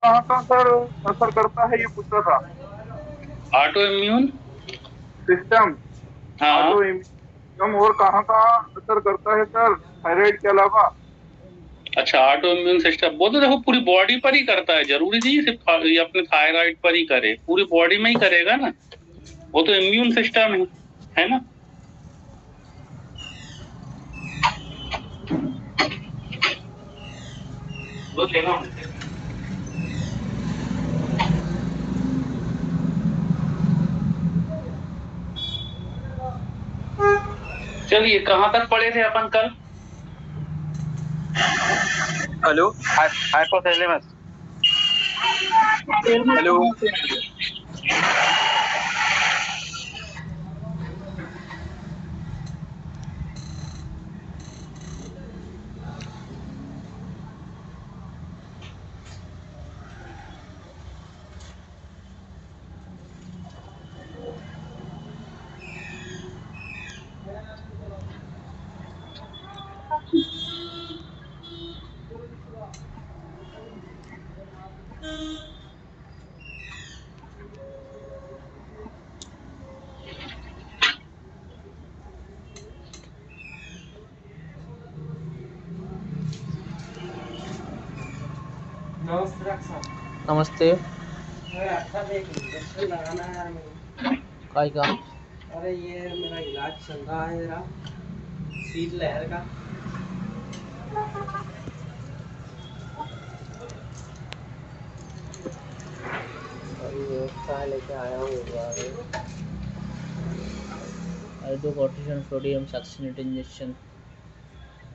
कहाँ का सर असर करता है ये पूछ रहा था। Auto immune. सिस्टम। हाँ। ऑटो इम्यून और कहाँ का असर करता है सर थायराइड के अलावा। अच्छा, ऑटो इम्यून सिस्टम वो तो देखो पूरी बॉडी पर ही करता है, जरूरी नहीं सिर्फ ये अपने थायराइड पर ही करे, पूरी बॉडी में ही करेगा ना, वो तो इम्यून सिस्टम है ना। वो लेना। चलिए, कहाँ तक पढ़े थे अपन कल? हेलो। हाइपोथैलेमस। हेलो। नमस्ते। काय का? अरे ये मेरा इलाज चल रहा है जरा शीतलहर का। अभी व्यवस्था लेके आया हूँ एक बार। Hydrocortisone sodium succinate injection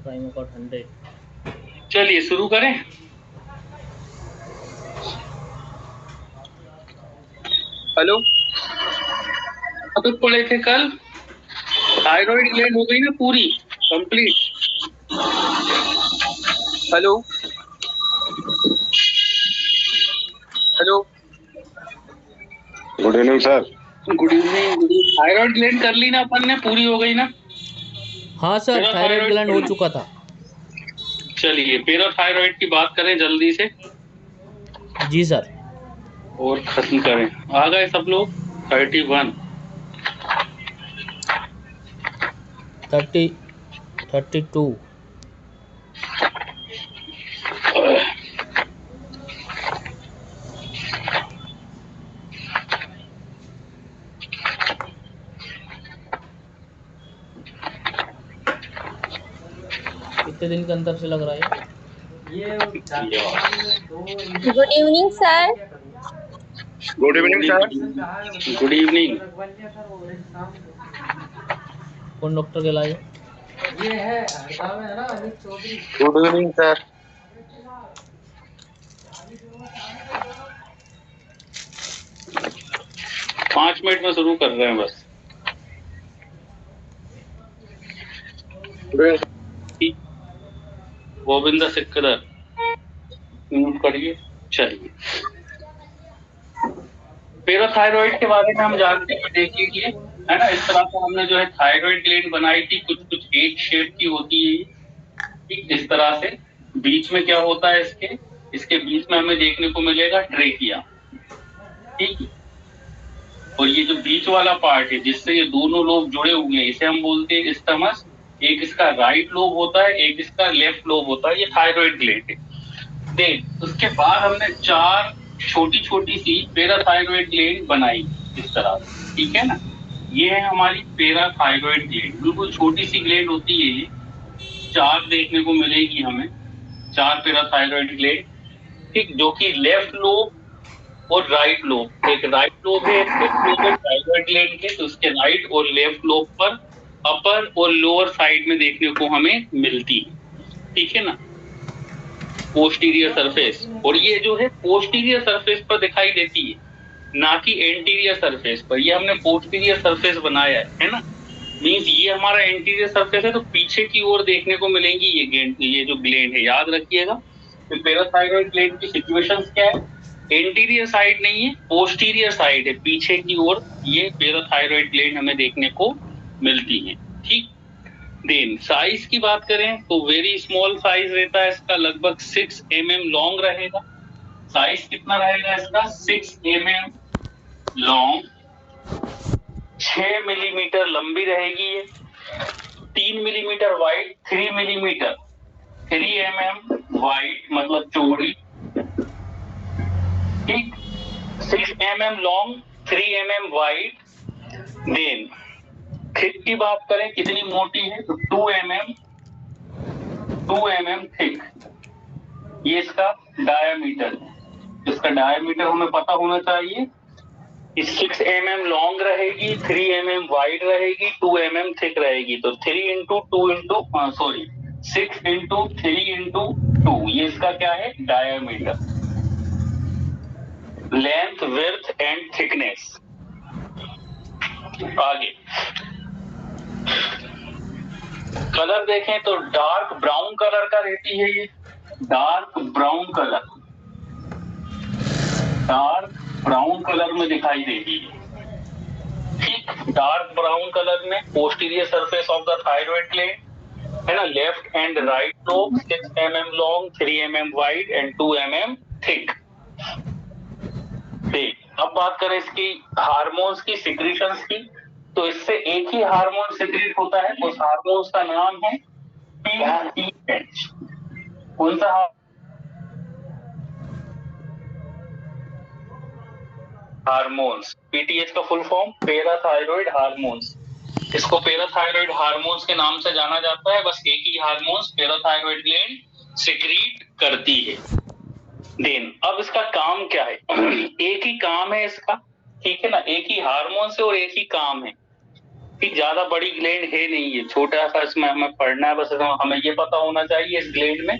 Primacort 100। चलिए शुरू करें। हेलो। अब तक पढ़े थे कल, थायराइड ग्लैंड हो गई ना पूरी complete. Hello. Hello. Good evening sir. Good evening. Thyroid gland कर ली ना अपन ने, पूरी हो गई ना। हाँ सर, थायराइड ग्लैंड हो चुका था। चलिए पैराथायराइड की बात करें जल्दी से जी सर। और खत्म करें। आ गए सब लोग? 31। 32। कितने दिन के अंतर से लग रहा है ये good evening sir. Good evening sir. Good evening. कौन डॉक्टर के इलाज? ये है हरदा में है ना Amit Chaudhary. Good evening sir. 5 minute में शुरू कर रहे हैं बस। गोविंदा सिकदर म्यूट करिए। चलिए पैराथायराइड के बारे में हम जानते हैं, देख लीजिए, है ना। इस तरह से हमने जो है थायराइड ग्लैंड बनाई थी, कुछ कुछ एग शेप की होती है, ठीक इस तरह से। बीच में क्या होता है इसके इसके बीच में हमें देखने को मिलेगा ट्रेकिया, ठीक है। और ये जो बीच वाला पार्ट है जिससे ये दोनों लोब जुड़े हुए हैं, इसे हम बोलते हैं स्टमस। एक इसका राइट लोब होता है, एक इसका लेफ्ट लोब होता है, ये थायराइड ग्लैंड है। देन उसके बाद हमने 4 छोटी छोटी सी पैराथायराइड ग्लैंड बनाई इस तरह से, ठीक है ना। ये है हमारी पैराथायराइड ग्लैंड, बिल्कुल छोटी सी ग्लैंड होती है ये। 4 देखने को मिलेगी हमें, 4 पैराथायराइड ग्लैंड, ठीक, जो कि लेफ्ट लोब और राइट लोब, एक राइट लोब है थायराइड ग्लैंड के, तो उसके राइट और लेफ्ट लोब पर अपर और लोअर साइड में देखने को हमें मिलती है, ठीक है ना, पोस्टीरियर सरफेस। और ये जो है पोस्टीरियर सरफेस पर दिखाई देती है, ना कि एंटीरियर सरफेस पर। ये हमने पोस्टीरियर सरफेस बनाया है ना। मींस ये हमारा एंटीरियर सरफेस है, तो पीछे की ओर देखने को मिलेंगी ये जो ग्लैंड है, याद रखिएगा। तो पैराथायराइड ग्लैंड की सिचुएशंस क्या है? एंटीरियर साइड नहीं है, पोस्टीरियर साइड है, पीछे की ओर ये पैराथायराइड ग्लैंड हमें देखने को मिलती है, ठीक। देन साइज की बात करें तो वेरी स्मॉल साइज रहता है इसका, लगभग 6 mm लॉन्ग रहेगा, साइज कितना रहेगा इसका 6 mm लॉन्ग, 6 मिलीमीटर लंबी रहेगी ये, 3 millimetre wide, 3 millimetre 3 mm wide मतलब चौड़ी, ठीक, 6 mm long, 3 mm wide. Then thick की बात करें कितनी मोटी है तो 2 mm थिक, ये इसका डायामीटर है। इसका डायामीटर हमें पता होना चाहिए। 6 mm लॉन्ग रहेगी, 3 mm वाइड रहेगी, 2 mm थिक रहेगी, तो 6 into 3 into 2, ये इसका क्या है diameter. Length, width and thickness. आगे कलर देखें तो डार्क ब्राउन कलर का रहती है ये, dark brown colour, dark brown colour में दिखाई देगी, ठीक। डार्क ब्राउन कलर में posterior surface of the thyroid gland है ना, left and right lobe, 6 mm long, 3 mm wide and 2 mm thick. अब बात करें इसकी हार्मोन्स की, सिक्रीशंस की, तो इससे एक ही हार्मोन सिक्रीट होता है, उस हार्मोन्स का नाम है पीटीएच। कौन सा हार्मोन्स? पीटीएच का फुल फॉर्म पैराथायरॉइड हार्मोन्स। इसको पैराथायरॉइड हार्मोन्स के नाम से जाना जाता है, बस एक ही हार्मोन्स पैराथायरॉइड ग्लैंड सिक्रीट करती है। देन अब इसका काम क्या है? एक ही काम है इसका, ठीक है ना, एक ही हार्मोन से और एक ही काम है, ठीक। ज्यादा बड़ी ग्लैंड है नहीं, ये छोटा सा इसमें हमें पढ़ना है, बस हमें ये पता होना चाहिए इस ग्लैंड में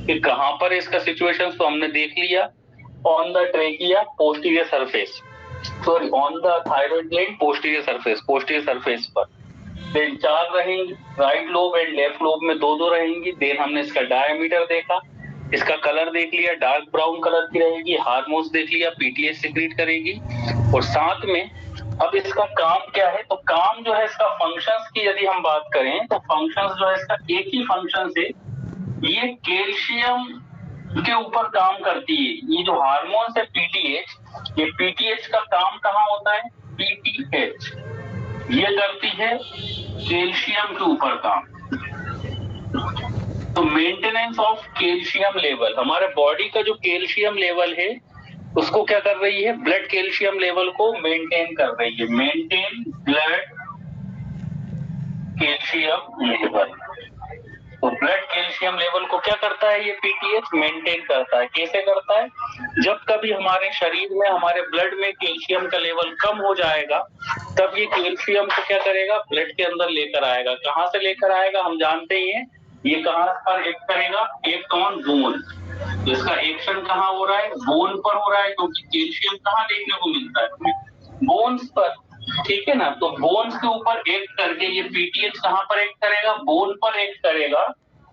कि कहां पर इसका सिचुएशन, तो हमने देख लिया on the trachea posterior surface, sorry on the thyroid gland posterior surface पर। देन 4 रहेंगी, right lobe and left lobe में 2 रहेंगी। देन हमने इसका डायमीटर देखा, इसका कलर देख लिया, डार्क ब्राउन कलर की रहेगी, हार्मोन्स देख लिया, पीटीएच सिक्रीट करेगी, और साथ में अब इसका काम क्या है, तो काम जो है इसका फंक्शंस की यदि हम बात करें तो फंक्शंस जो है इसका एक ही फंक्शन है, ये कैल्शियम के ऊपर काम करती है। ये जो हार्मोन्स है पीटीएच, ये पीटीएच का काम कहाँ होता है? पीटीएच ये करती है कैल्शियम के ऊपर काम। तो मेंटेनेंस ऑफ कैल्शियम लेवल, हमारे बॉडी का जो कैल्शियम लेवल है उसको क्या कर रही है? ब्लड कैल्शियम लेवल को मेंटेन कर रही है, मेंटेन ब्लड कैल्शियम लेवल। तो ब्लड कैल्शियम लेवल को क्या करता है? ये पीटीएच मेंटेन करता है। कैसे करता है? जब कभी हमारे शरीर में, हमारे ब्लड में कैल्शियम का लेवल कम हो जाएगा, तब ये कैल्शियम को क्या करेगा? ब्लड के अंदर लेकर आएगा। कहां से लेकर आएगा? हम जानते ही हैं, ये कहां पर एक्ट करेगा? Act on bone. इसका एक्शन कहाँ हो रहा है? बोन पर हो रहा है, क्योंकि कैल्शियम कहाँ देखने को मिलता है? बोन्स पर, ठीक है ना। तो बोन्स के ऊपर एक्ट करके ये पीटीएच कहां पर एक्ट करेगा? बोन पर एक्ट करेगा,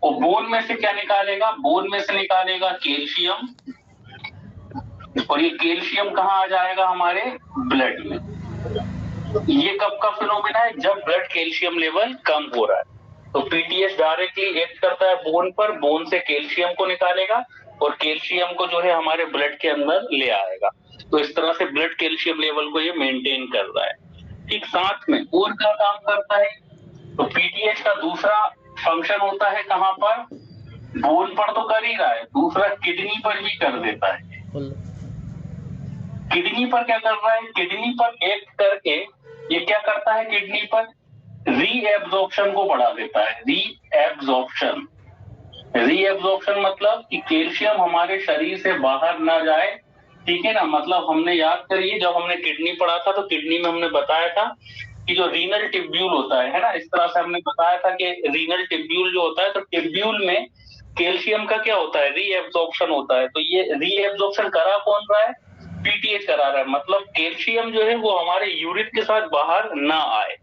और बोन में से क्या निकालेगा? बोन में से निकालेगा कैल्शियम, और ये कैल्शियम कहाँ आ जाएगा? हमारे ब्लड में। ये कब का फिनोमेना है? जब ब्लड कैल्शियम लेवल कम हो रहा है। तो पीटीएच डायरेक्टली एक्ट करता है बोन पर, बोन से कैल्शियम को निकालेगा और कैल्शियम को जो है हमारे ब्लड के अंदर ले आएगा। तो इस तरह से ब्लड कैल्शियम लेवल को ये मेंटेन कर रहा है, ठीक। साथ में और क्या काम करता है? तो पीटीएच का दूसरा फंक्शन होता है कहां पर? बोन पर तो कर ही रहा है, दूसरा किडनी पर भी कर देता है। किडनी पर क्या कर रहा है? किडनी पर एक्ट करके ये क्या करता है? किडनी पर रीएब्जॉर्प्शन को बढ़ा देता है। रीएब्जॉर्प्शन मतलब कि कैल्शियम हमारे शरीर से बाहर ना जाए, ठीक है ना। मतलब हमने याद करिए, जब हमने किडनी पढ़ा था तो किडनी में हमने बताया था कि जो रीनल टिब्यूल होता है ना, इस तरह से हमने बताया था कि रीनल टिब्यूल जो होता है, तो टिब्यूल में कैल्शियम का क्या होता है? रीएब्जॉर्प्शन होता है। तो ये रीएब्जॉर्प्शन करा कौन रहा है? पीटीएच करा रहा है। मतलब कैल्शियम जो है वो हमारे यूरिन के साथ बाहर ना आए,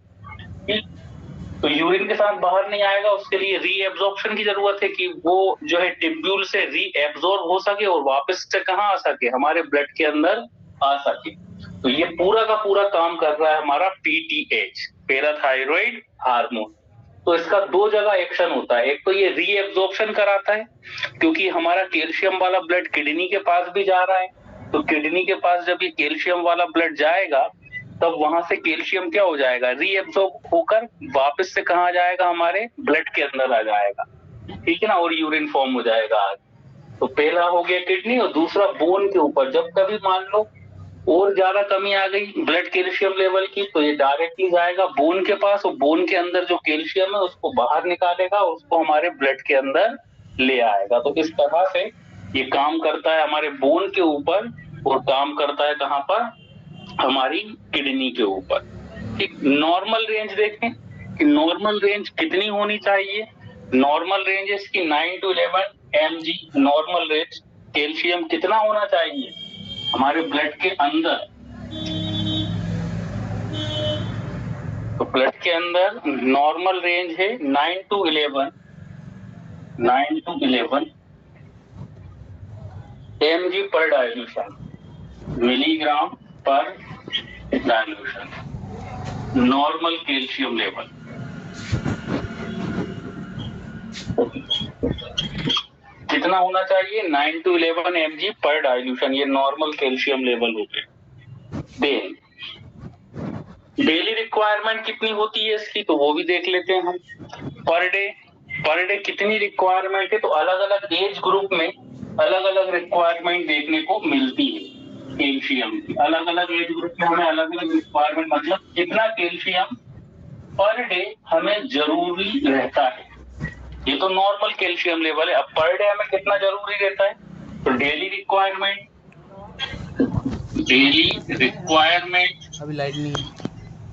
तो यूरिन के साथ बाहर नहीं आएगा, उसके लिए रीएब्जॉर्प्शन की जरूरत है कि वो जो है टिब्यूल से रीएब्जॉर्ब हो सके और वापस से कहां आ सके? हमारे ब्लड के अंदर आ सके। तो ये पूरा का पूरा काम कर रहा है हमारा पीटीएच, पैराथायरॉइड हार्मोन, तो इसका दो जगह एक्शन होता है। एक तो ये रीएब्जॉर्प्शन कराता है, क्योंकि हमारा कैल्शियम वाला ब्लड किडनी के पास भी जा रहा है, तो किडनी के पास जब ये कैल्शियम वाला ब्लड जाएगा तब वहां से कैल्शियम क्या हो जाएगा, रीएब्जॉर्ब होकर वापस से कहाँ जाएगा, हमारे ब्लड के अंदर आ जाएगा, ठीक है ना, और यूरिन फॉर्म हो जाएगा। तो पहला हो गया किडनी, और दूसरा बोन के ऊपर। जब कभी मान लो और ज्यादा कमी आ गई ब्लड कैल्शियम लेवल की, तो ये डायरेक्टली जाएगा बोन के पास, और बोन के अंदर जो कैल्शियम है उसको बाहर निकालेगा और उसको हमारे ब्लड के अंदर ले आएगा। तो इस तरह से ये काम करता है हमारे बोन के ऊपर, और काम करता है कहाँ पर, हमारी किडनी के ऊपर। ठीक, नॉर्मल रेंज देखें कि नॉर्मल रेंज कितनी होनी चाहिए। नॉर्मल रेंज है इसकी 9 to 11 mg। Normal range calcium कितना होना चाहिए हमारे ब्लड के अंदर, तो ब्लड के अंदर नॉर्मल रेंज है 9 to 11 mg पर डाइल्यूशन, मिलीग्राम पर डाइल्यूशन, नॉर्मल कैल्शियम लेवल। कितना होना चाहिए, 9 to 11 mg पर डाइल्यूशन, ये नॉर्मल कैल्शियम लेवल हो गए। डेली रिक्वायरमेंट कितनी होती है इसकी, तो वो भी देख लेते हैं हम। पर डे कितनी रिक्वायरमेंट है, तो अलग अलग एज ग्रुप में अलग अलग रिक्वायरमेंट देखने को मिलती है कैल्शियम की। अलग अलग एज ग्रुप में हमें अलग अलग रिक्वायरमेंट, मतलब कितना कैल्शियम पर डे हमें जरूरी रहता है। ये तो नॉर्मल कैल्शियम लेवल है। अब पर डे हमें कितना जरूरी रहता है, तो डेली रिक्वायरमेंट अभी लाइट नहीं है।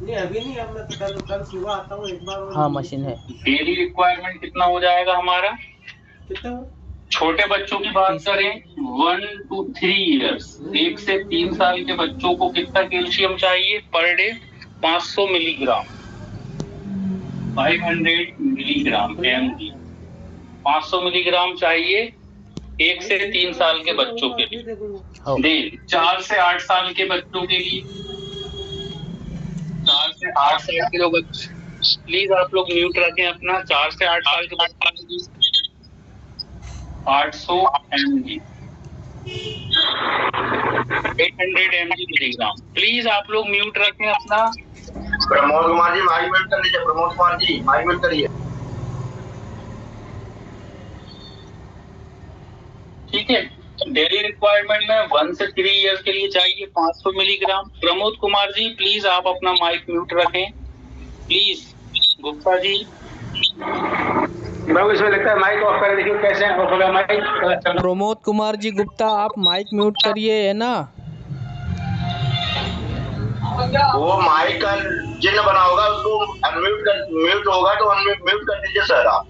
नहीं अभी नहीं, अब मैं कल सुबह आता हूँ एक बार। हाँ मशीन है। डेली रिक्वायरमेंट कितना हो जाएगा हमारा, कितना? छोटे बच्चों की बात करें 1 to 3 years, 1 से 3 साल के बच्चों को कितना कैल्शियम चाहिए per day, 500 milligram, 500 milligram mg, 500 milligram चाहिए 1 से 3 साल के बच्चों के लिए। 4 से 8 साल के बच्चों के लिए, 4 से 8 साल के जो बच्चे, प्लीज आप लोग म्यूट रखें अपना। 4 से 8 साल के बच्चे 800 mg, 800 mg मिलीग्राम। प्लीज आप लोग म्यूट रखें अपना। प्रमोद कुमार जी माइक म्यूट कर लीजिए, प्रमोद कुमार जी माइक म्यूट करिए। ठीक है, डेली रिक्वायरमेंट में 1 से 3 इयर्स के लिए चाहिए 500 मिलीग्राम। प्रमोद कुमार जी प्लीज आप अपना माइक म्यूट रखें प्लीज। गुप्ता जी बाबू इसमें लगता है माइक ऑफ कर, देखिए कैसे ऑफ होगा माइक। प्रमोद कुमार जी गुप्ता आप माइक म्यूट करिए, है ना। वो माइक का चिन्ह बना होगा, उसको अनम्यूट कर, म्यूट होगा तो अनम्यूट कर दीजिए सर। आप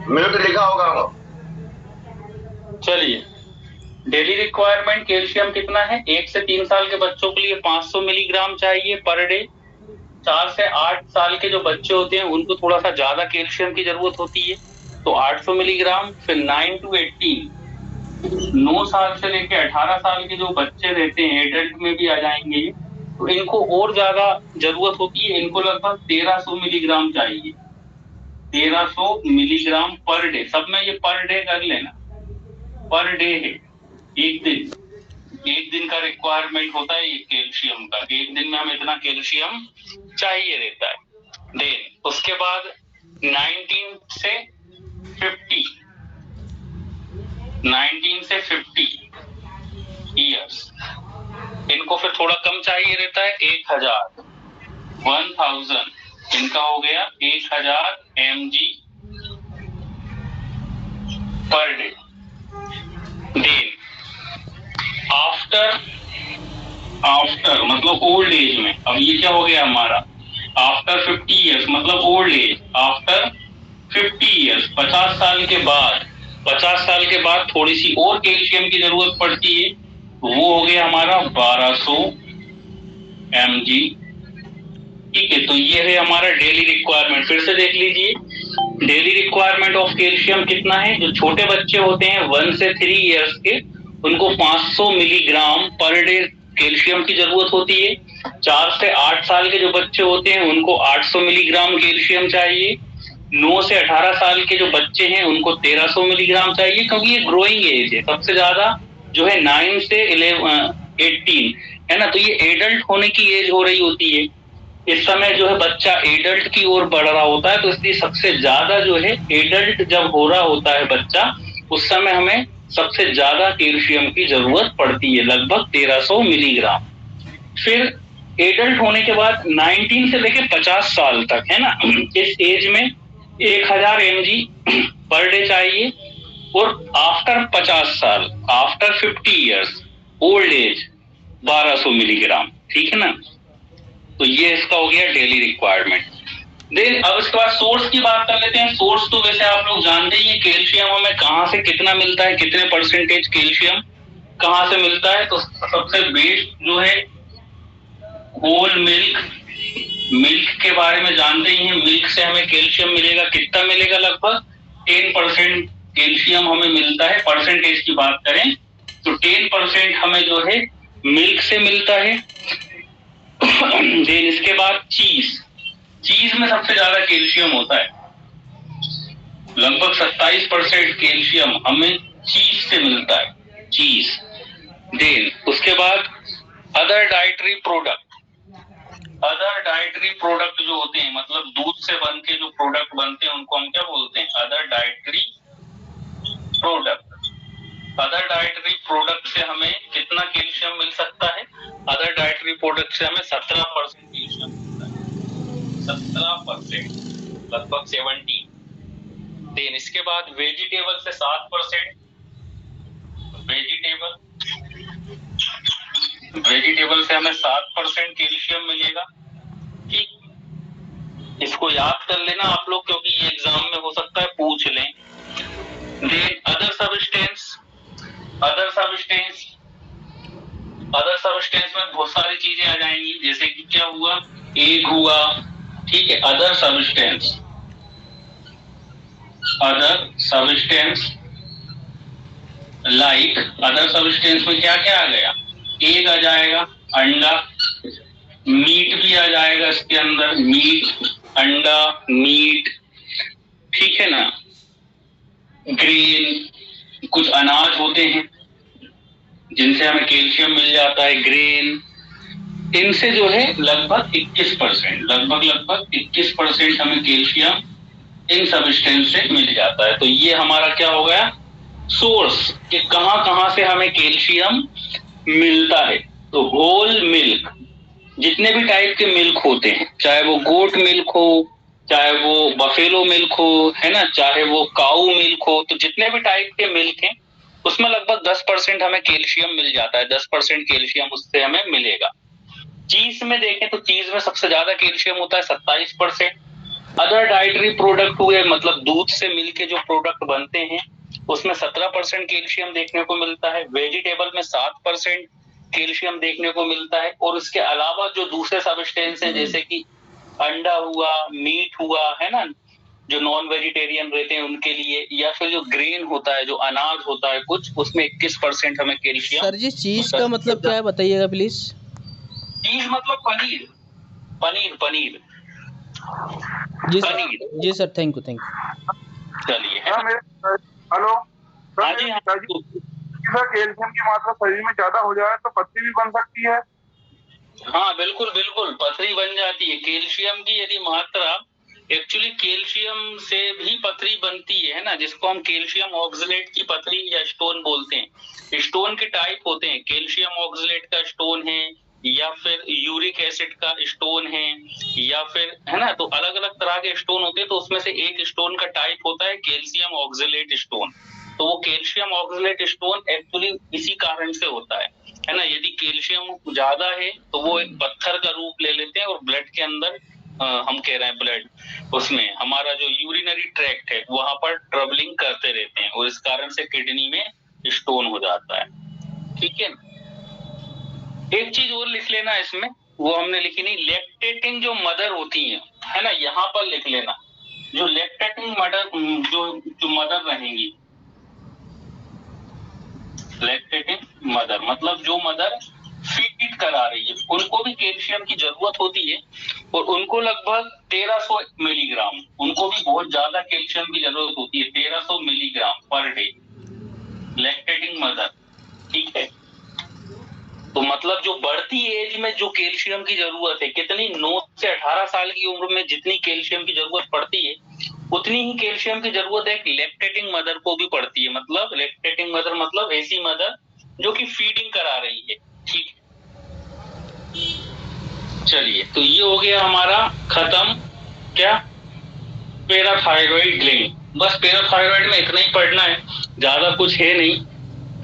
म्यूट लिखा होगा। चलिए, डेली रिक्वायरमेंट कैल्शियम कितना है, 1 से 3 साल के बच्चों के लिए 500 मिलीग्राम चाहिए पर डे। 4 से 8 साल के जो बच्चे होते हैं उनको थोड़ा सा ज्यादा कैल्शियम की जरूरत होती है, तो 800 मिलीग्राम। फिर 9 to 18, 9 साल से लेकर 18 साल के जो बच्चे रहते हैं, एडल्ट में भी आ जाएंगे, तो इनको और ज्यादा जरूरत होती है। इनको लगभग 1300 मिलीग्राम चाहिए, 1300 मिलीग्राम पर डे। सब में ये पर डे कर लेना, पर डे है, एक दिन का रिक्वायरमेंट होता है ये कैल्शियम का। एक दिन में हमें इतना कैल्शियम चाहिए रहता है। देन उसके बाद 19 से 50 इयर्स, इनको फिर थोड़ा कम चाहिए रहता है, 1000 इनका हो गया 1000 mg per day. Then after मतलब ओल्ड एज में, अब ये क्या हो गया हमारा, आफ्टर 50 इयर्स मतलब ओल्ड एज, आफ्टर 50 इयर्स 50 साल के बाद, 50 साल के बाद थोड़ी सी और कैल्शियम की जरूरत पड़ती है, वो हो गया हमारा 1200 mg। ठीक है, तो ये है हमारा डेली रिक्वायरमेंट। फिर से देख लीजिए, डेली रिक्वायरमेंट ऑफ कैल्शियम कितना है। जो छोटे बच्चे होते हैं 1 से 3 इयर्स के, उनको 500 मिलीग्राम पर डे कैल्शियम की जरूरत होती है। 4 से 8 साल के जो बच्चे होते हैं उनको 800 मिलीग्राम कैल्शियम चाहिए। 9 से 18 साल के जो बच्चे हैं उनको 1300 मिलीग्राम चाहिए, क्योंकि ये ग्रोइंग एज है। सबसे ज्यादा जो है 9 से 18 है ना, तो ये एडल्ट होने की एज हो रही होती है। इस समय जो है बच्चा एडल्ट की ओर बढ़ रहा होता है, तो इसलिए सबसे ज्यादा जो है एडल्ट जब हो रहा होता है बच्चा, उस समय हमें सबसे ज्यादा कैल्शियम की जरूरत पड़ती है, लगभग 1300 मिलीग्राम। फिर एडल्ट होने के बाद 19 से लेकर 50 साल तक है ना, इस एज में 1000 mg पर डे चाहिए। और आफ्टर 50 साल, after 50 years old age 1200 milligram, ठीक है ना। तो ये इसका हो गया डेली रिक्वायरमेंट। देन अब इसके बाद सोर्स की बात कर लेते हैं। सोर्स तो वैसे आप लोग जानते ही हैं, कैल्शियम हमें कहाँ से कितना मिलता है, कितने परसेंटेज कैल्शियम कहाँ से मिलता है। तो सबसे बेस्ट जो है होल मिल्क, मिल्क के बारे में जानते ही हैं। मिल्क से हमें कैल्शियम मिलेगा, कितना मिलेगा, लगभग 10% कैल्शियम हमें मिलता है। परसेंटेज की बात करें तो 10% हमें जो है मिल्क से मिलता है। देन इसके बाद चीज, चीज में सबसे ज्यादा कैल्शियम होता है, लगभग 27% कैल्शियम हमें चीज से मिलता है, चीज। देन उसके बाद other dietary product, other dietary product जो होते हैं, मतलब दूध से बन के जो प्रोडक्ट बनते हैं उनको हम क्या बोलते हैं, other dietary product. Other dietary product से हमें कितना कैल्शियम मिल सकता है, अदर डाइटरी प्रोडक्ट से हमें 17% कैल्शियम मिलता है, 17%, लगभग 70। देन इसके बाद वेजिटेबल से 7%, वेजिटेबल से हमें 7% कैल्शियम मिलेगा, ठीक। इसको याद कर लेना आप लोग, क्योंकि ये एग्जाम में हो सकता है पूछ लें। Then other substance, other substance, other substance में बहुत सारी चीजें आ जाएंगी, जैसे कि क्या हुआ, एग हुआ, ठीक है। Other substance, other substance like, other substance में क्या क्या आ गया, एग आ जाएगा, अंडा, मीट भी आ जाएगा इसके अंदर, मीट, अंडा, मीट, ठीक है ना। ग्रेन, कुछ अनाज होते हैं जिनसे हमें कैल्शियम मिल जाता है, ग्रेन। इनसे जो है लगभग 21%, लगभग 21% हमें कैल्शियम इन सब्सटेंस से मिल जाता है। तो ये हमारा क्या हो गया, सोर्स, कि कहां कहां से हमें कैल्शियम मिलता है। तो होल मिल्क, जितने भी टाइप के मिल्क होते हैं, चाहे वो गोट मिल्क हो, चाहे वो बफेलो मिल्क हो, है ना, चाहे वो काऊ मिल्क हो, तो जितने भी टाइप के मिल्क हैं उसमें लगभग 10% हमें कैल्शियम मिल जाता है, 10% कैल्शियम उससे हमें मिलेगा। चीज में देखें तो चीज में सबसे ज्यादा कैल्शियम होता है, 27%। अदर डाइटरी प्रोडक्ट हुए, मतलब दूध से मिलके जो प्रोडक्ट बनते हैं उसमें 17% कैल्शियम देखने को मिलता है। वेजिटेबल में 7% कैल्शियम देखने को मिलता है। और इसके अलावा जो दूसरे सब्सटेंस हैं, जैसे कि अंडा हुआ, मीट हुआ, है ना, जो नॉन वेजिटेरियन रहते हैं उनके लिए, या फिर जो ग्रेन होता है, जो अनाज होता है कुछ, उसमें 21% हमें कैल्शियम। सर जी चीज का मतलब क्या है बताइएगा प्लीज। चीज मतलब पनीर, पनीर, पनीर। जी सर, पनीर। जी sir, thank you, thank you. चलिए, हाँ, हेलो हाँ जी, हाँ। सर, कैल्शियम की मात्रा शरीर में ज्यादा हो जाए तो पथरी भी बन सकती है। हाँ बिल्कुल बिल्कुल, पथरी बन जाती है। कैल्शियम की यदि मात्रा, एक्चुअली कैल्शियम से भी पथरी बनती है ना, जिसको हम कैल्शियम ऑक्सलेट की पथरी या स्टोन बोलते हैं। स्टोन के टाइप होते हैं, कैल्शियम ऑक्सलेट का स्टोन है, या फिर यूरिक एसिड का स्टोन है, या फिर, है ना, तो अलग अलग तरह के स्टोन होते हैं। तो उसमें से एक स्टोन का टाइप होता है कैल्शियम ऑक्सलेट स्टोन। तो वो कैल्शियम ऑक्सलेट स्टोन एक्चुअली इसी कारण से होता है ना। यदि कैल्शियम ज्यादा है तो वो एक पत्थर का रूप ले लेते हैं, और ब्लड के अंदर, हम कह रहे हैं ब्लड, उसमें हमारा जो यूरिनरी ट्रैक्ट है वहां पर ट्रबलिंग करते रहते हैं, और इस कारण से किडनी में स्टोन हो जाता है, ठीक है। एक चीज और लिख लेना इसमें, वो हमने लिखी नहीं, लैक्टेटिंग जो मदर होती है ना, यहाँ पर लिख लेना, जो लैक्टेटिंग मदर, जो मदर रहेंगी, लैक्टेटिंग मदर मतलब जो मदर फीड करा रही है, उनको भी कैल्शियम की जरूरत होती है और उनको लगभग 1300 मिलीग्राम, उनको भी बहुत ज्यादा कैल्शियम की जरूरत होती है, 1300 milligram per day lactating mother, ठीक है। तो मतलब जो बढ़ती एज में जो कैल्शियम की जरूरत है, कितनी 9 से 18 साल की उम्र में जितनी कैल्शियम की जरूरत पड़ती है उतनी ही कैल्शियम की जरूरत एक लैक्टेटिंग मदर को भी पड़ती है। मतलब लैक्टेटिंग मदर मतलब ऐसी मदर जो कि फीडिंग करा रही है, ठीक है। चलिए, तो ये हो गया हमारा खत्म क्या, पैराथायरॉइड ग्लैंड। बस पैराथायरॉइड में इतना ही पढ़ना है, ज्यादा कुछ है नहीं,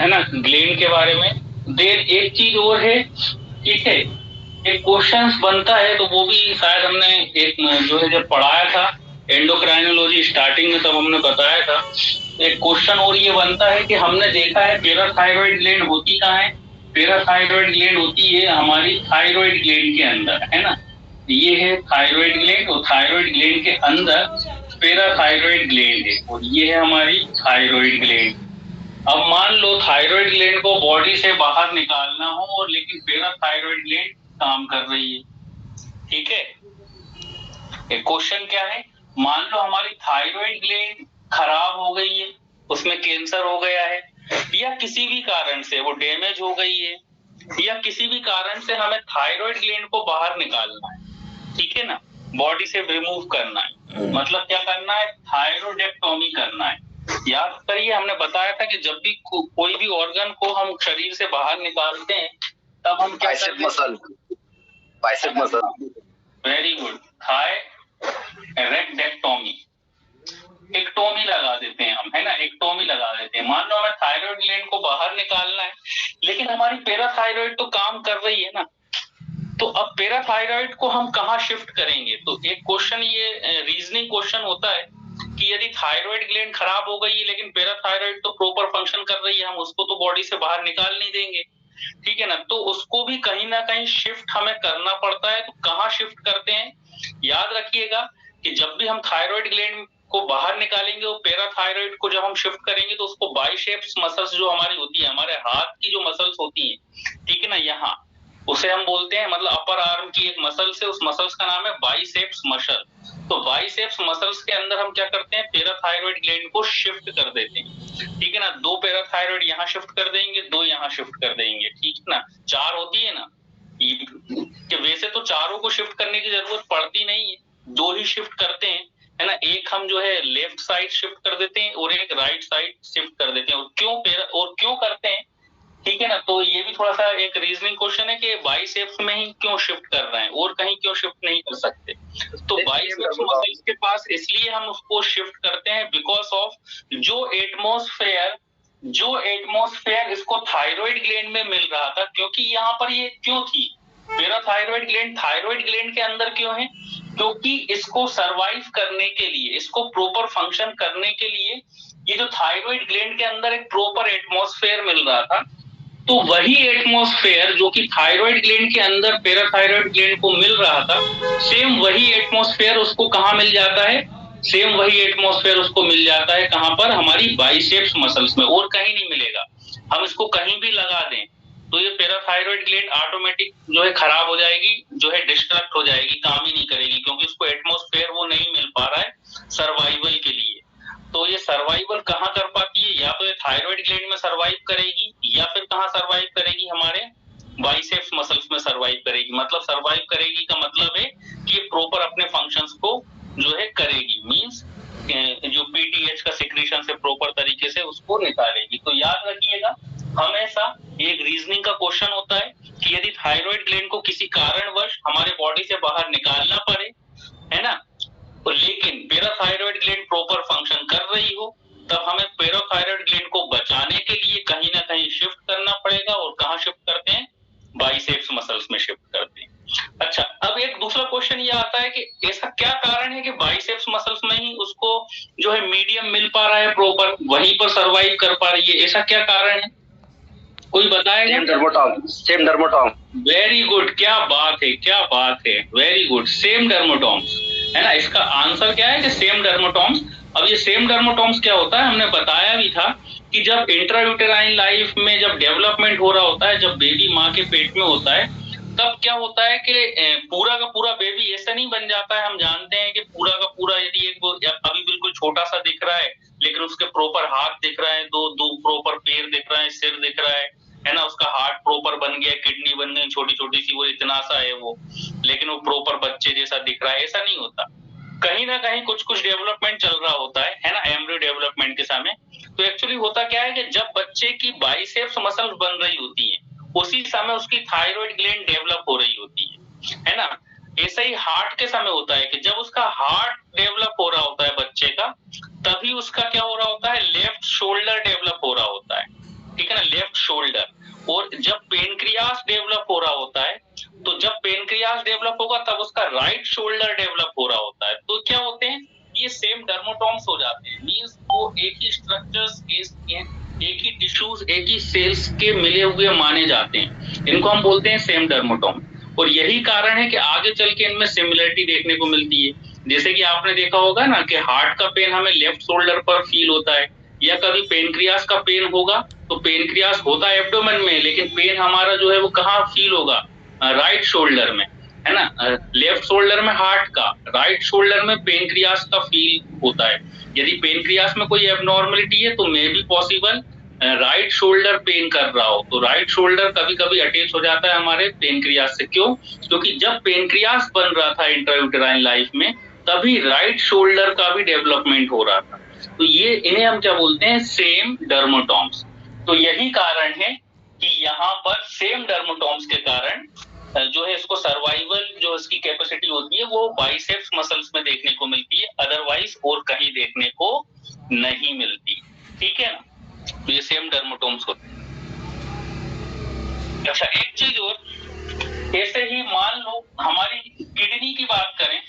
है ना, ग्लैंड के बारे में। देन एक चीज और है, ठीक है, एक क्वेश्चन बनता है, तो वो भी शायद हमने एक जो है जब पढ़ाया था एंडोक्राइनोलॉजी स्टार्टिंग में, तब हमने बताया था। एक क्वेश्चन और ये बनता है कि हमने देखा है पैराथायरॉइड ग्लैंड होती कहाँ है। पैराथायरॉइड ग्लैंड होती है हमारी थायराइड ग्लैंड के अंदर, है ना। ये है थायराइड ग्लैंड और थायराइड ग्लैंड के अंदर पैराथायरॉइड ग्लैंड है और ये है हमारी थायराइड ग्लैंड। अब मान लो थायराइड ग्लैंड को बॉडी से बाहर निकालना हो और लेकिन पैराथायरॉइड ग्लैंड काम कर रही है, ठीक है। क्वेश्चन क्या है, मान लो हमारी थायराइड ग्लैंड खराब हो गई है, उसमें कैंसर हो गया है, या किसी भी कारण से वो डैमेज हो गई है, या किसी भी कारण से हमें थायराइड ग्लैंड को बाहर निकालना है, ठीक है ना, बॉडी से रिमूव करना है। मतलब क्या करना है, थायरोइडेक्टोमी करना है। याद करिए, हमने बताया था कि जब भी कोई भी ऑर्गन को हम शरीर से बाहर निकालते हैं तब हम क्या करते हैं, bicep muscle, very good, thyroidectomy, ectomy लगा देते हैं हम, है ना, एक्टोमी लगा देते हैं। मान लो हमें थायराइड ग्लैंड को बाहर निकालना है, लेकिन हमारी पैराथायरॉइड तो काम कर रही है ना, तो अब पैराथायरॉइड को हम कहाँ शिफ्ट करेंगे। तो एक क्वेश्चन ये रीजनिंग क्वेश्चन होता है कि यदि थायराइड ग्लैंड खराब हो गई है लेकिन पैराथायरॉइड तो प्रॉपर फंक्शन कर रही है, हम उसको तो बॉडी से बाहर निकाल नहीं देंगे, ठीक है ना, तो उसको भी कहीं ना कहीं शिफ्ट हमें करना पड़ता है। तो कहाँ शिफ्ट करते हैं, याद रखिएगा कि जब भी हम थायराइड ग्लैंड को बाहर निकालेंगे और पैराथायरॉइड को जब हम शिफ्ट करेंगे तो उसको बाइसेप्स मसल्स जो हमारी होती है, हमारे हाथ की जो मसल्स होती है, ठीक है ना, यहाँ उसे हम बोलते हैं, मतलब अपर आर्म की एक मसल से, उस मसल्स का नाम है बाइसेप्स मसल। तो बाइसेप्स मसल्स के अंदर हम क्या करते हैं, पैराथायरॉइड ग्लैंड को शिफ्ट कर देते हैं, ठीक है ना। 2 पैराथायरॉइड यहाँ शिफ्ट कर देंगे, 2 यहाँ शिफ्ट कर देंगे, ठीक है ना। 4 होती है ना, कि वैसे तो चारों को शिफ्ट करने की जरूरत पड़ती नहीं है, 2 ही शिफ्ट करते हैं, है ना। एक हम जो है लेफ्ट साइड शिफ्ट कर देते हैं और एक राइट साइड शिफ्ट कर देते हैं। और क्यों करते हैं, ठीक है ना। तो ये भी थोड़ा सा एक रीजनिंग क्वेश्चन है कि बाइसेप्स में ही क्यों शिफ्ट कर रहे हैं और कहीं क्यों शिफ्ट नहीं कर सकते। तो बाइसेप्स मसल्स के पास इसलिए हम उसको शिफ्ट करते हैं बिकॉज ऑफ जो एटमॉस्फेयर इसको थायराइड ग्लैंड में मिल रहा था, क्योंकि यहाँ पर ये क्यों थी पैराथायरॉइड ग्लैंड थायराइड ग्लैंड के अंदर क्यों है, क्योंकि इसको सरवाइव करने के लिए, इसको प्रॉपर फंक्शन करने के लिए ये जो थायराइड ग्लैंड के अंदर एक प्रॉपर एटमॉस्फेयर मिल रहा था, तो वही एटमॉस्फेयर जो कि थायराइड ग्लैंड के अंदर पैराथायरॉइड ग्लैंड को मिल रहा था, सेम वही एटमॉस्फेयर उसको कहाँ मिल जाता है, सेम वही एटमॉस्फेयर उसको मिल जाता है कहाँ पर, हमारी बाइसेप्स मसल्स में, और कहीं नहीं मिलेगा। हम इसको कहीं भी लगा दें तो ये पैराथायरॉइड ग्लैंड ऑटोमेटिक जो है खराब हो जाएगी, जो है डिस्ट्रक्ट हो जाएगी, काम ही नहीं करेगी, क्योंकि उसको एटमॉस्फेयर वो नहीं मिल पा रहा है सर्वाइवल के लिए। तो ये सर्वाइवल कहाँ कर पाती है, या तो ये थायराइड ग्लैंड में सर्वाइव करेगी, या फिर कहाँ सर्वाइव करेगी, हमारे बाइसेप्स मसल्स में सर्वाइव करेगी। मतलब सर्वाइव करेगी का मतलब है कि प्रॉपर अपने फंक्शंस को जो है करेगी, मींस जो पीटीएच का सिक्रीशन से प्रॉपर तरीके से उसको निकालेगी। तो याद रखिएगा, हमेशा एक रीजनिंग का क्वेश्चन होता है कि यदि थायराइड ग्लैंड को किसी कारणवश हमारे बॉडी से बाहर निकालना पड़े, है ना, तो लेकिन पैराथायरॉइड ग्लैंड प्रॉपर फंक्शन कर रही हो, तब हमें पैराथायरॉइड ग्लैंड को बचाने के लिए कहीं ना कहीं शिफ्ट करना पड़ेगा। और कहाँ शिफ्ट करते हैं, बाइसेप्स मसल्स में शिफ्ट करते हैं। अच्छा, अब एक दूसरा क्वेश्चन ये आता है कि ऐसा क्या कारण है कि बाइसेप्स मसल्स में ही उसको जो है मीडियम मिल पा रहा है, प्रॉपर वहीं पर सर्वाइव कर पा रही है, ऐसा क्या कारण है, कोई बताएगा? Same dermatome. वेरी गुड, क्या बात है, क्या बात है, वेरी गुड, सेम डर्मोटॉम्स, है ना। इसका आंसर क्या है कि सेम डर्मोटॉम्स। अब ये सेम डर्मोटॉम्स क्या होता है, हमने बताया भी था कि जब इंट्रायूटेराइन लाइफ में जब डेवलपमेंट हो रहा होता है, जब बेबी माँ के पेट में होता है, तब क्या होता है कि पूरा का पूरा बेबी ऐसा नहीं बन जाता है। हम जानते हैं कि पूरा का पूरा यदि एक अभी बिल्कुल छोटा सा दिख रहा है, लेकिन उसके प्रॉपर हाथ दिख रहा है, दो प्रॉपर पैर दिख रहा है, सिर दिख रहा है ना, उसका हार्ट प्रॉपर बन गया, किडनी बन गई छोटी छोटी सी, वो इतना सा है वो, लेकिन वो प्रॉपर बच्चे जैसा दिख रहा है, ऐसा नहीं होता। कहीं ना कहीं कुछ कुछ डेवलपमेंट चल रहा होता है ना, एम्ब्रियो डेवलपमेंट के समय। तो एक्चुअली होता क्या है कि जब बच्चे की बाइसेप्स मसल्स बन रही होती है, उसी समय उसकी थायराइड ग्लैंड डेवलप हो रही होती है ना। ऐसा ही हार्ट के समय होता है कि जब उसका हार्ट डेवलप हो रहा होता है बच्चे का, तभी उसका क्या हो रहा होता है, लेफ्ट शोल्डर डेवलप हो रहा होता है, ठीक है ना, लेफ्ट शोल्डर। और जब पेनक्रियास डेवलप हो रहा होता है, तो जब पेनक्रियास डेवलप होगा तब उसका राइट शोल्डर डेवलप हो रहा होता है। तो क्या होते हैं, ये सेम डर्मोटॉम्स हो जाते हैं, मींस वो एक ही स्ट्रक्चर्स, एक ही टिश्यूज, एक ही सेल्स के मिले हुए माने जाते हैं। इनको हम बोलते हैं सेम डर्मोटॉम। और यही कारण है कि आगे चल के इनमें सिमिलरिटी देखने को मिलती है। जैसे कि आपने देखा होगा ना कि हार्ट का पेन हमें लेफ्ट शोल्डर पर फील होता है, या कभी पेनक्रियास का पेन होगा तो पेनक्रियास होता है एब्डोमेन में, लेकिन पेन हमारा जो है वो कहाँ फील होगा, राइट शोल्डर में, है ना। लेफ्ट शोल्डर में हार्ट का, राइट शोल्डर में पेनक्रियास का फील होता है। यदि पेनक्रियास में कोई एबनॉर्मलिटी है तो may be possible right shoulder pain कर रहा हो, तो राइट शोल्डर कभी कभी अटैच हो जाता है हमारे पेनक्रियास से। क्यों? क्योंकि जब पेनक्रियास बन रहा था इंट्रायूटेराइन लाइफ में, तभी राइट शोल्डर का भी डेवलपमेंट हो रहा था। तो ये इन्हें हम क्या बोलते हैं, सेम डर्मोटॉम्स। तो यही कारण है कि यहाँ पर सेम डर्मोटॉम्स के कारण जो है इसको सर्वाइवल जो इसकी कैपेसिटी होती है वो बाइसेप्स मसल्स में देखने को मिलती है, अदरवाइज और कहीं देखने को नहीं मिलती, ठीक है ना। तो ये सेम डर्मोटॉम्स होते हैं। अच्छा, एक चीज और, ऐसे ही मान लो हमारी किडनी की बात करें,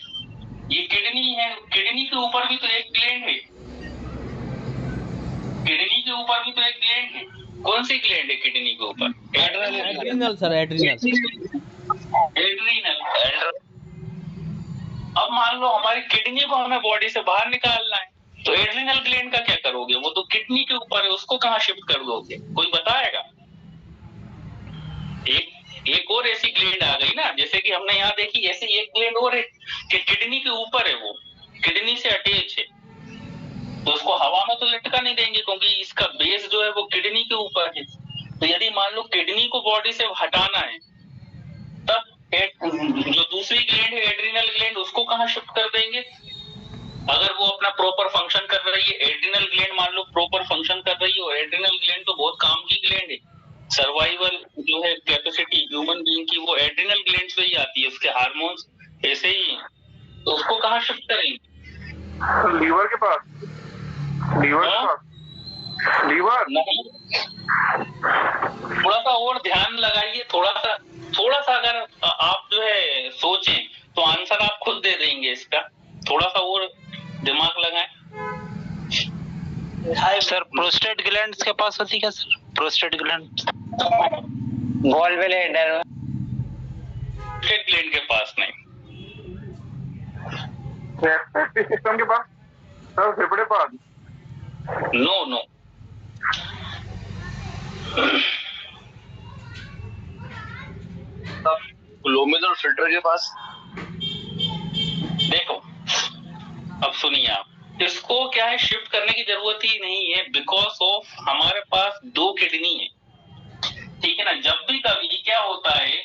ये किडनी है, किडनी के ऊपर भी तो एक ग्लैंड है, किडनी के ऊपर भी तो एक ग्लैंड है। कौन सी ग्लैंड है किडनी के ऊपर? Adrenal sir, adrenal. अब मान लो हमारी किडनी को हमें बॉडी से बाहर निकालना है, तो एड्रिनल ग्लैंड का क्या करोगे? वो तो किडनी के ऊपर है, उसको कहाँ शिफ्ट कर दोगे? कोई बताएगा? एक और ऐसी ग्लैंड आ गई ना, जैसे कि हमने यहाँ देखी, ऐसी एक ग्लैंड और है कि किडनी के ऊपर है, वो किडनी से अटैच है, तो उसको हवा में तो लटका नहीं देंगे क्योंकि इसका बेस जो है वो किडनी के ऊपर है। तो यदि मान लो किडनी को बॉडी से हटाना है, तब जो दूसरी ग्लैंड है एड्रिनल ग्लैंड, उसको कहाँ शिफ्ट कर देंगे? अगर वो अपना प्रॉपर फंक्शन कर रही है, एड्रिनल ग्लैंड मान लो प्रॉपर फंक्शन कर रही है, और एड्रिनल ग्लैंड तो बहुत काम की ग्लैंड है, सर्वाइवल जो है कैपेसिटी ह्यूमन बीइंग की वो एड्रिनल ग्लैंड से ही आती है, उसके हार्मोन्स ऐसे ही, तो उसको कहाँ शिफ्ट करेंगे? लीवर के पास, लीवर के पास, लीवर नहीं, थोड़ा सा और ध्यान लगाइए, थोड़ा सा अगर आप जो है सोचें तो आंसर आप खुद दे देंगे इसका, थोड़ा सा और दिमाग लगाएं। सर प्रोस्टेट ग्लैंड्स के पास होती क्या sir? Prostate gland gall bladder prostate gland के पास नहीं, रेस्पिरेटरी सिस्टम के पास, सर फेफड़े पास, नो ग्लोमेरुलर फिल्टर के पास। देखो, अब सुनिए आप, इसको क्या है, शिफ्ट करने की जरूरत ही नहीं है, बिकॉज ऑफ हमारे पास दो किडनी है, ठीक है ना। जब भी कभी क्या होता है,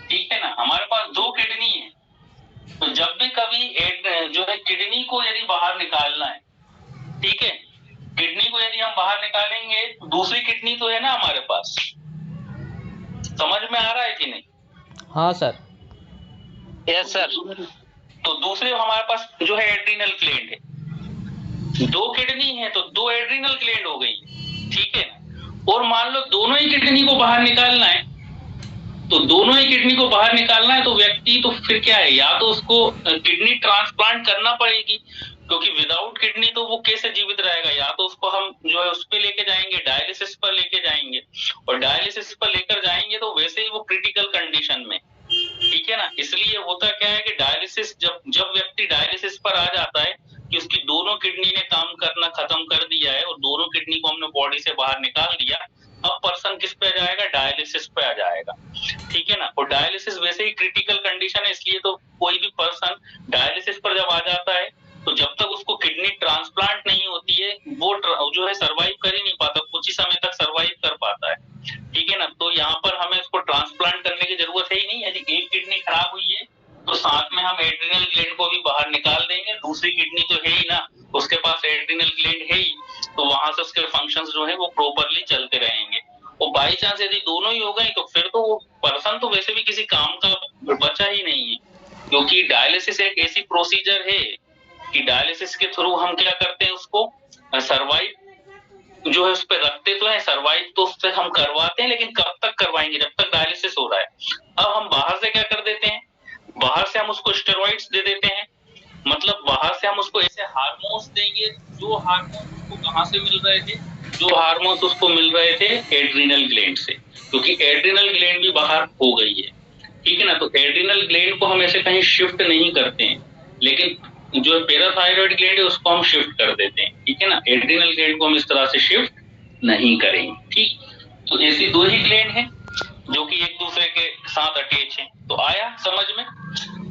ठीक है ना, हमारे पास दो किडनी है, तो जब भी कभी जो है किडनी को यदि बाहर निकालना है, ठीक है, किडनी को यदि हम बाहर निकालेंगे तो दूसरी किडनी तो है ना हमारे पास, समझ में आ रहा है कि नहीं? हाँ सर। Yes sir. तो दूसरे हमारे पास जो है एड्रिनल ग्लैंड है, दो किडनी है तो दो एड्रिनल ग्लैंड हो गई, ठीक है। और मान लो दोनों ही किडनी को बाहर निकालना है, तो दोनों ही किडनी को बाहर निकालना है तो व्यक्ति तो फिर क्या है, या तो उसको किडनी ट्रांसप्लांट करना पड़ेगी, क्योंकि विदाउट किडनी तो वो कैसे जीवित रहेगा, या तो उसको हम जो है उस पे लेके जाएंगे, डायलिसिस पर लेके जाएंगे, और डायलिसिस पर लेकर जाएंगे तो वैसे ही वो क्रिटिकल कंडीशन में, ठीक है ना। इसलिए होता क्या है कि डायलिसिस जब व्यक्ति डायलिसिस पर आ जाता है कि उसकी दोनों किडनी ने काम करना खत्म कर दिया है और दोनों किडनी को हमने बॉडी से बाहर निकाल दिया, अब पर्सन किस पे आ जाएगा, डायलिसिस पे आ जाएगा, ठीक है ना। और डायलिसिस ही क्रिटिकल कंडीशन है, इसलिए तो कोई भी पर्सन डायलिसिस पर जब आ जाता है तो जब तक उसको किडनी ट्रांसप्लांट नहीं होती है वो जो है सरवाइव कर ही नहीं पाता, कुछ ही समय तक सरवाइव कर पाता है, ठीक है ना। तो यहाँ पर हमें उसको ट्रांसप्लांट करने की जरूरत है ही नहीं। यदि एक किडनी खराब हुई है तो साथ में हम एड्रिनल ग्लैंड को भी बाहर निकाल देंगे, दूसरी किडनी तो है ही ना, उसके पास एड्रिनल ग्लैंड है ही, तो वहां से उसके फंक्शंस जो है वो प्रॉपरली चलते रहेंगे। और बाई चांस यदि दोनों ही हो गए तो फिर तो वो पर्सन तो वैसे भी किसी काम का बचा ही नहीं है, क्योंकि डायलिसिस एक ऐसी प्रोसीजर है कि डायलिसिस के थ्रू हम क्या करते हैं, उसको सर्वाइव जो है उस पर रखते तो है, सर्वाइव तो उससे हम करवाते हैं, लेकिन कब तक करवाएंगे, जब तक डायलिसिस हो रहा है। अब हम बाहर से क्या कर देते हैं, बाहर से हम उसको स्टेरॉइड्स दे देते हैं, मतलब बाहर से हम उसको ऐसे हार्मोन्स देंगे, जो हार्मोन्स उसको कहाँ से मिल रहे थे, जो हार्मोन्स उसको मिल रहे थे एड्रिनल ग्लैंड से, क्योंकि एड्रिनल ग्लैंड भी बाहर हो गई है, ठीक है ना। तो एड्रिनल ग्लैंड को हम ऐसे कहीं शिफ्ट नहीं करते हैं, लेकिन जो पैराथायरॉइड ग्लैंड है उसको हम शिफ्ट कर देते हैं, ठीक है ना। एड्रिनल ग्लैंड को हम इस तरह से शिफ्ट नहीं करेंगे, ठीक। तो ऐसी दो ही ग्लैंड हैं जो कि एक दूसरे के साथ अटैच हैं। तो आया समझ में।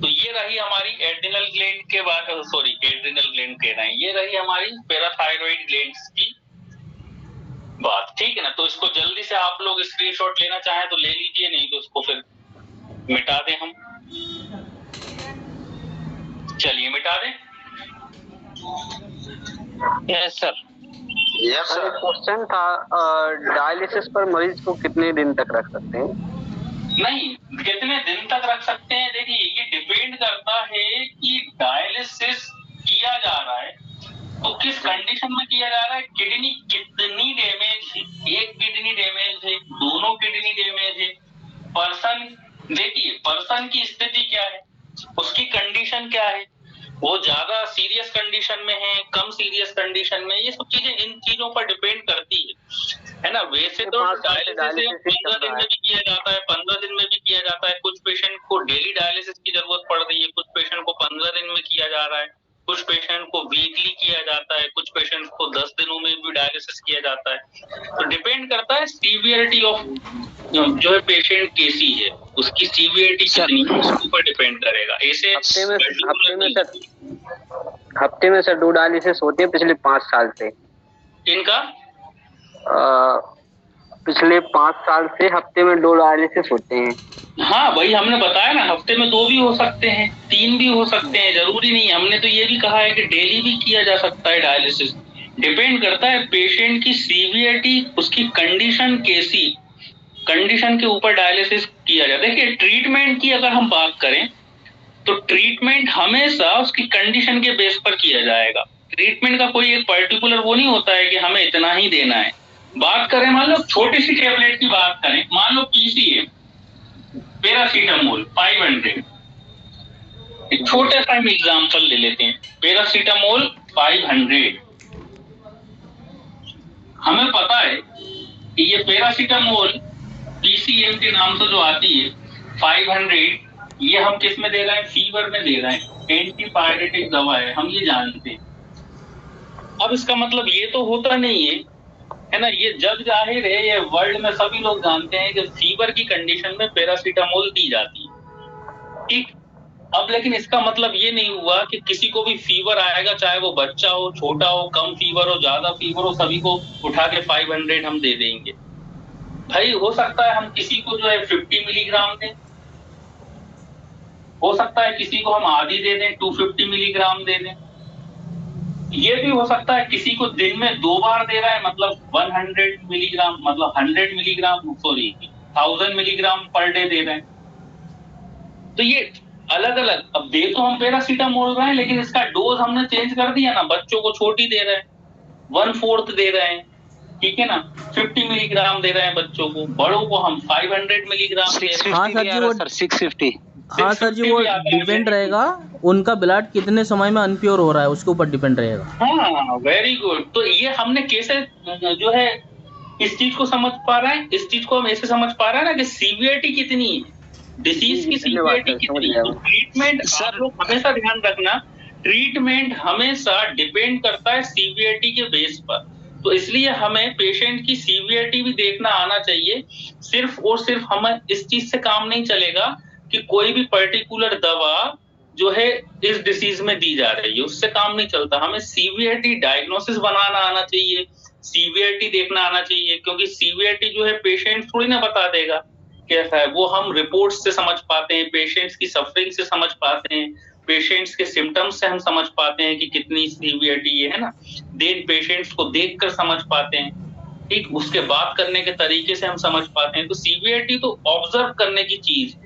तो ये रही हमारी एड्रिनल ग्लैंड के बारे, सॉरी एड्रिनल ग्लैंड कह रहे हैं, ये रही हमारी पैराथायरॉइड ग्लैंड्स की बात, ठीक है ना। तो इसको जल्दी से आप लोग स्क्रीनशॉट लेना चाहें तो ले लीजिए, नहीं तो इसको फिर मिटा दें हम। चलिए मिटा दें। Yes sir. Yes sir. Question था, डायलिसिस पर मरीज को कितने दिन तक रख सकते हैं? नहीं, कितने दिन तक रख सकते हैं, देखिए ये डिपेंड करता है कि डायलिसिस किया जा रहा है तो किस कंडीशन में किया जा रहा है, किडनी कितनी डैमेज है, एक किडनी डैमेज है, दोनों किडनी डैमेज है, पर्सन, देखिए पर्सन की स्थिति क्या है, उसकी कंडीशन क्या है, वो ज्यादा सीरियस कंडीशन में है, कम सीरियस कंडीशन में, ये सब चीजें इन चीजों पर डिपेंड करती है ना। वैसे तो डायलिसिस 15 दिन में भी किया जाता है, 15 दिन में भी किया जाता है, कुछ पेशेंट को डेली डायलिसिस की जरूरत पड़ रही है, कुछ पेशेंट को 15 दिन में किया जा रहा है, कुछ पेशेंट को वीकली किया जाता है, कुछ पेशेंट को 10 दिनों में भी डायलिसिस किया जाता है। तो डिपेंड करता है सीवियरिटी ऑफ जो है पेशेंट कैसी है, उसकी सीवियरिटी कितनी है उसके ऊपर डिपेंड करेगा। ऐसे हफ्ते में सर 2 डायलिसिस होते हैं पिछले 5 साल से। इनका पिछले 5 साल से हफ्ते में 2 डायलिसिस होते हैं। हाँ वही हमने बताया ना, हफ्ते में 2 भी हो सकते हैं, 3 भी हो सकते हैं, जरूरी नहीं। हमने तो ये भी कहा है कि डेली भी किया जा सकता है डायलिसिस। डिपेंड करता है पेशेंट की सीवियरिटी, उसकी कंडीशन कैसी, कंडीशन के ऊपर डायलिसिस किया जाता है। देखिए ट्रीटमेंट की अगर हम बात करें तो ट्रीटमेंट हमेशा उसकी कंडीशन के बेस पर किया जाएगा। ट्रीटमेंट का कोई एक पर्टिकुलर वो नहीं होता है कि हमें इतना ही देना है। बात करें, मान लो छोटी सी टेबलेट की बात करें, मान लो पीसी है, पैरासीटामोल 500, एक छोटा सा हम एग्जाम्पल ले लेते हैं, पैरासीटामोल 500। हमें पता है कि ये पैरासीटामोल पीसीएम के नाम से जो आती है 500, ये हम किस में दे रहे हैं, फीवर में दे रहे हैं, एंटीपायरेटिक दवा है, हम ये जानते हैं। अब इसका मतलब ये तो होता नहीं है ना, ये जग जाहिर है, ये वर्ल्ड में सभी लोग जानते हैं कि फीवर की कंडीशन में पैरासीटामोल दी जाती है, ठीक। अब लेकिन इसका मतलब ये नहीं हुआ कि किसी को भी फीवर आएगा, चाहे वो बच्चा हो, छोटा हो, कम फीवर हो, ज्यादा फीवर हो, सभी को उठा के 500 हम दे देंगे। भाई हो सकता है हम किसी को जो है 50 मिलीग्राम दें, हो सकता है किसी को हम आधी दे दें, 250 मिलीग्राम दे दें। ये भी हो सकता है किसी को दिन में 2 बार दे रहा है, मतलब 100 मिलीग्राम, मतलब 100 milligram, sorry 1000 milligram per day they रहे हैं। तो ये अलग अलग, अब दे तो हम पैरासीटामोल रहे हैं, लेकिन इसका डोज हमने चेंज कर दिया ना, बच्चों को छोटी दे रहे हैं, 1/4 दे रहे हैं, ठीक है ना, 50 मिलीग्राम दे रहे हैं बच्चों को, बड़ों को हम 500 मिलीग्राम दे रहे हैं। हाँ सर जी, वो 650। हाँ सर जी, वो डिपेंड रहेगा उनका ब्लड कितने समय में अनप्योर हो रहा है, उसके ऊपर डिपेंड रहेगा। हाँ वेरी गुड। तो ये हमने कैसे जो है इस चीज को समझ पा रहे हैं, इस चीज को हम ऐसे समझ पा रहे हैं ना कि सीवियरिटी कितनी है, डिसीज की सीवियरिटी कितनी है। तो ट्रीटमेंट आप लोग हमेशा ध्यान रखना, ट्रीटमेंट हमेशा डिपेंड करता है सीवियरिटी के बेस पर। तो इसलिए हमें पेशेंट की सीवियरिटी भी देखना आना चाहिए। सिर्फ और सिर्फ हमें इस चीज से काम नहीं चलेगा कि कोई भी पर्टिकुलर दवा जो है इस डिसीज में दी जा रही है, उससे काम नहीं चलता। हमें सीवियरिटी डायग्नोसिस बनाना आना चाहिए, सीवियरिटी देखना आना चाहिए, क्योंकि सीवियरिटी जो है पेशेंट थोड़ी ना बता देगा कैसा है, वो हम रिपोर्ट्स से समझ पाते हैं, पेशेंट्स की सफरिंग से समझ पाते हैं, पेशेंट्स के सिम्टम्स से हम समझ पाते हैं कि कितनी सीवियरिटी है ना, देन पेशेंट्स को देखकर समझ पाते हैं, ठीक, उसके बात करने के तरीके से हम समझ पाते हैं। तो सीवियरिटी तो ऑब्जर्व करने की चीज है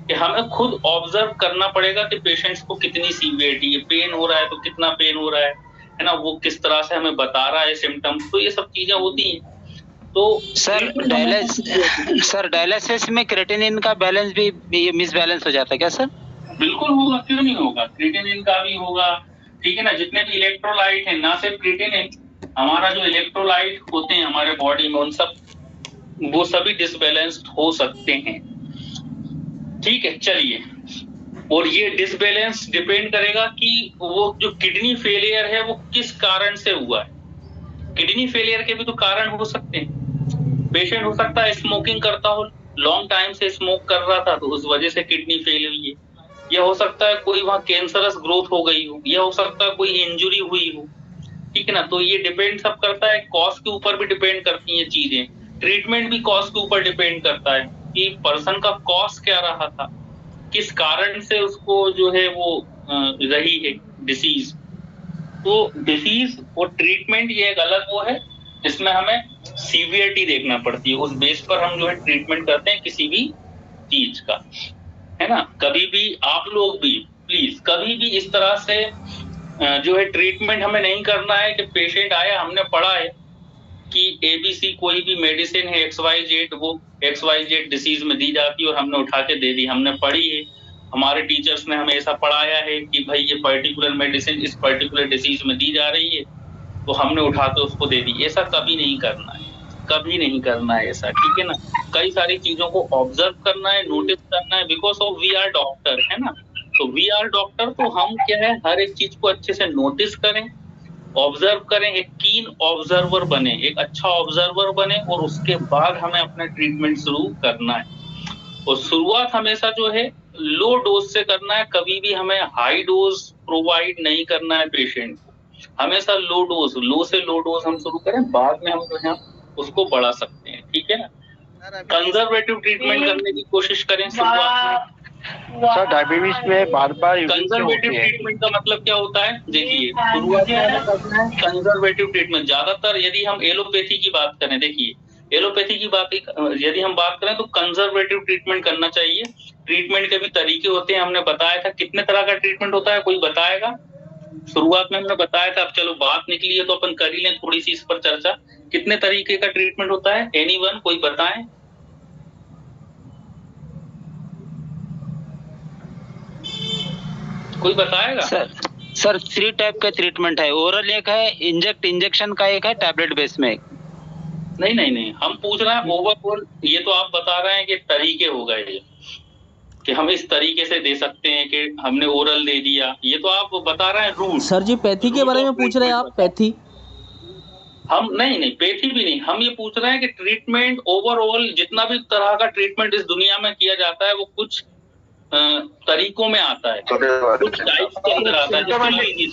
कि हमें खुद ऑब्जर्व करना पड़ेगा कि पेशेंट्स को कितनी सीवियरिटी है, पेन हो रहा है तो कितना पेन हो रहा है ना, वो किस तरह से हमें बता रहा है सिम्टम्स, तो ये सब चीजें होती हैं। तो सर डायलिसिस में क्रेटिनिन का बैलेंस भी मिसबैलेंस हो जाता है क्या सर? बिल्कुल होगा, क्यों नहीं होगा, क्रिएटिनिन का भी होगा, ठीक है ना। जितने भी इलेक्ट्रोलाइट हैं, ना सिर्फ क्रिएटिनिन, हमारा जो इलेक्ट्रोलाइट होते हैं हमारे बॉडी में, उन सब वो सभी डिसबैलेंस्ड हो सकते हैं, ठीक है। चलिए, और ये डिसबैलेंस डिपेंड करेगा कि वो जो किडनी फेलियर है वो किस कारण से हुआ है। किडनी फेलियर के भी तो कारण हो सकते हैं। पेशेंट हो सकता है स्मोकिंग करता हो, लॉन्ग टाइम से स्मोक कर रहा था तो उस वजह से किडनी फेल हुई है, या हो सकता है कोई वहां कैंसरस ग्रोथ हो गई हो, या हो सकता है कोई इंजुरी हुई हो, ठीक है ना। तो ये डिपेंड सब करता है, कॉज के ऊपर भी डिपेंड करती है चीजें, ट्रीटमेंट भी कॉज के ऊपर डिपेंड करता है कि पर्सन का कॉज क्या रहा था, किस कारण से उसको जो है वो रही है डिसीज। तो डिसीज और ट्रीटमेंट ये एक अलग वो है जिसमें हमें सीवियरिटी देखना पड़ती है, उस बेस पर हम जो है ट्रीटमेंट करते हैं किसी भी चीज का, है ना। कभी भी आप लोग भी प्लीज कभी भी इस तरह से जो है ट्रीटमेंट हमें नहीं करना है कि पेशेंट आया, हमने पढ़ा है कि ABC कोई भी मेडिसिन है XYZ, वो XYZ डिसीज में दी जाती है और हमने उठा के दे दी, हमने पढ़ी है, हमारे टीचर्स ने हमें ऐसा पढ़ाया है कि भाई ये पर्टिकुलर मेडिसिन इस पर्टिकुलर डिसीज में दी जा रही है, तो हमने उठा के उसको दे दी। ऐसा कभी नहीं करना है, कभी नहीं करना है ऐसा, ठीक है ना। कई सारी चीजों को ऑब्जर्व करना है, नोटिस करना है, because of we are doctor, है ना। तो वी आर डॉक्टर, तो हम क्या है हर एक चीज को अच्छे से नोटिस करें, ऑब्जर्व करें, एक कीन ऑब्जर्वर बने, एक अच्छा ऑब्जर्वर बने, और उसके बाद हमें अपना ट्रीटमेंट शुरू करना है। और शुरुआत हमेशा जो है लो डोज से करना है, कभी भी हमें हाई डोज प्रोवाइड नहीं करना है पेशेंट को, हमेशा लो डोज, लो से लो डोज हम शुरू करें, बाद में हम जो है उसको बढ़ा सकते हैं, ठीक है ना। कंजर्वेटिव ट्रीटमेंट करने की कोशिश करें शुरुआत में। सर डायबिटीज में बार कंजर्वेटिव ट्रीटमेंट का मतलब क्या होता है, देखिए शुरुआत में कंजर्वेटिव ट्रीटमेंट, ज्यादातर यदि हम एलोपैथी की बात करें, देखिए एलोपैथी की बात यदि हम बात करें तो कंजर्वेटिव ट्रीटमेंट करना चाहिए। ट्रीटमेंट के भी तरीके होते हैं, हमने बताया था कितने तरह का ट्रीटमेंट होता है, कोई बताएगा? शुरुआत में हमने बताया था, अब चलो बात निकली है तो अपन कर ही लें थोड़ी सी इस पर चर्चा। कितने तरीके का ट्रीटमेंट होता है, एनीवन कोई बताएं? कोई बताएगा? सर 3 टाइप का ट्रीटमेंट है, ओरल एक है, इंजेक्शन का एक है, टैबलेट बेस में एक। नहीं, हम पूछ रहे हैं ओवरऑल, ये तो आप बता रहे हैं कि तरीके हो गए ये, कि हम इस तरीके से दे सकते हैं कि हमने ओरल दे दिया, ये तो आप बता रहे हैं रूट। सर जी पैथी के बारे में पूछ रहे हैं आप? पैथी हम नहीं पैथी भी नहीं, हम ये पूछ रहे हैं कि ट्रीटमेंट ओवरऑल जितना भी तरह का ट्रीटमेंट इस दुनिया में किया जाता है वो कुछ तरीकों में आता है, कुछ टाइप्स के अंदर आता है। सुन लीजिए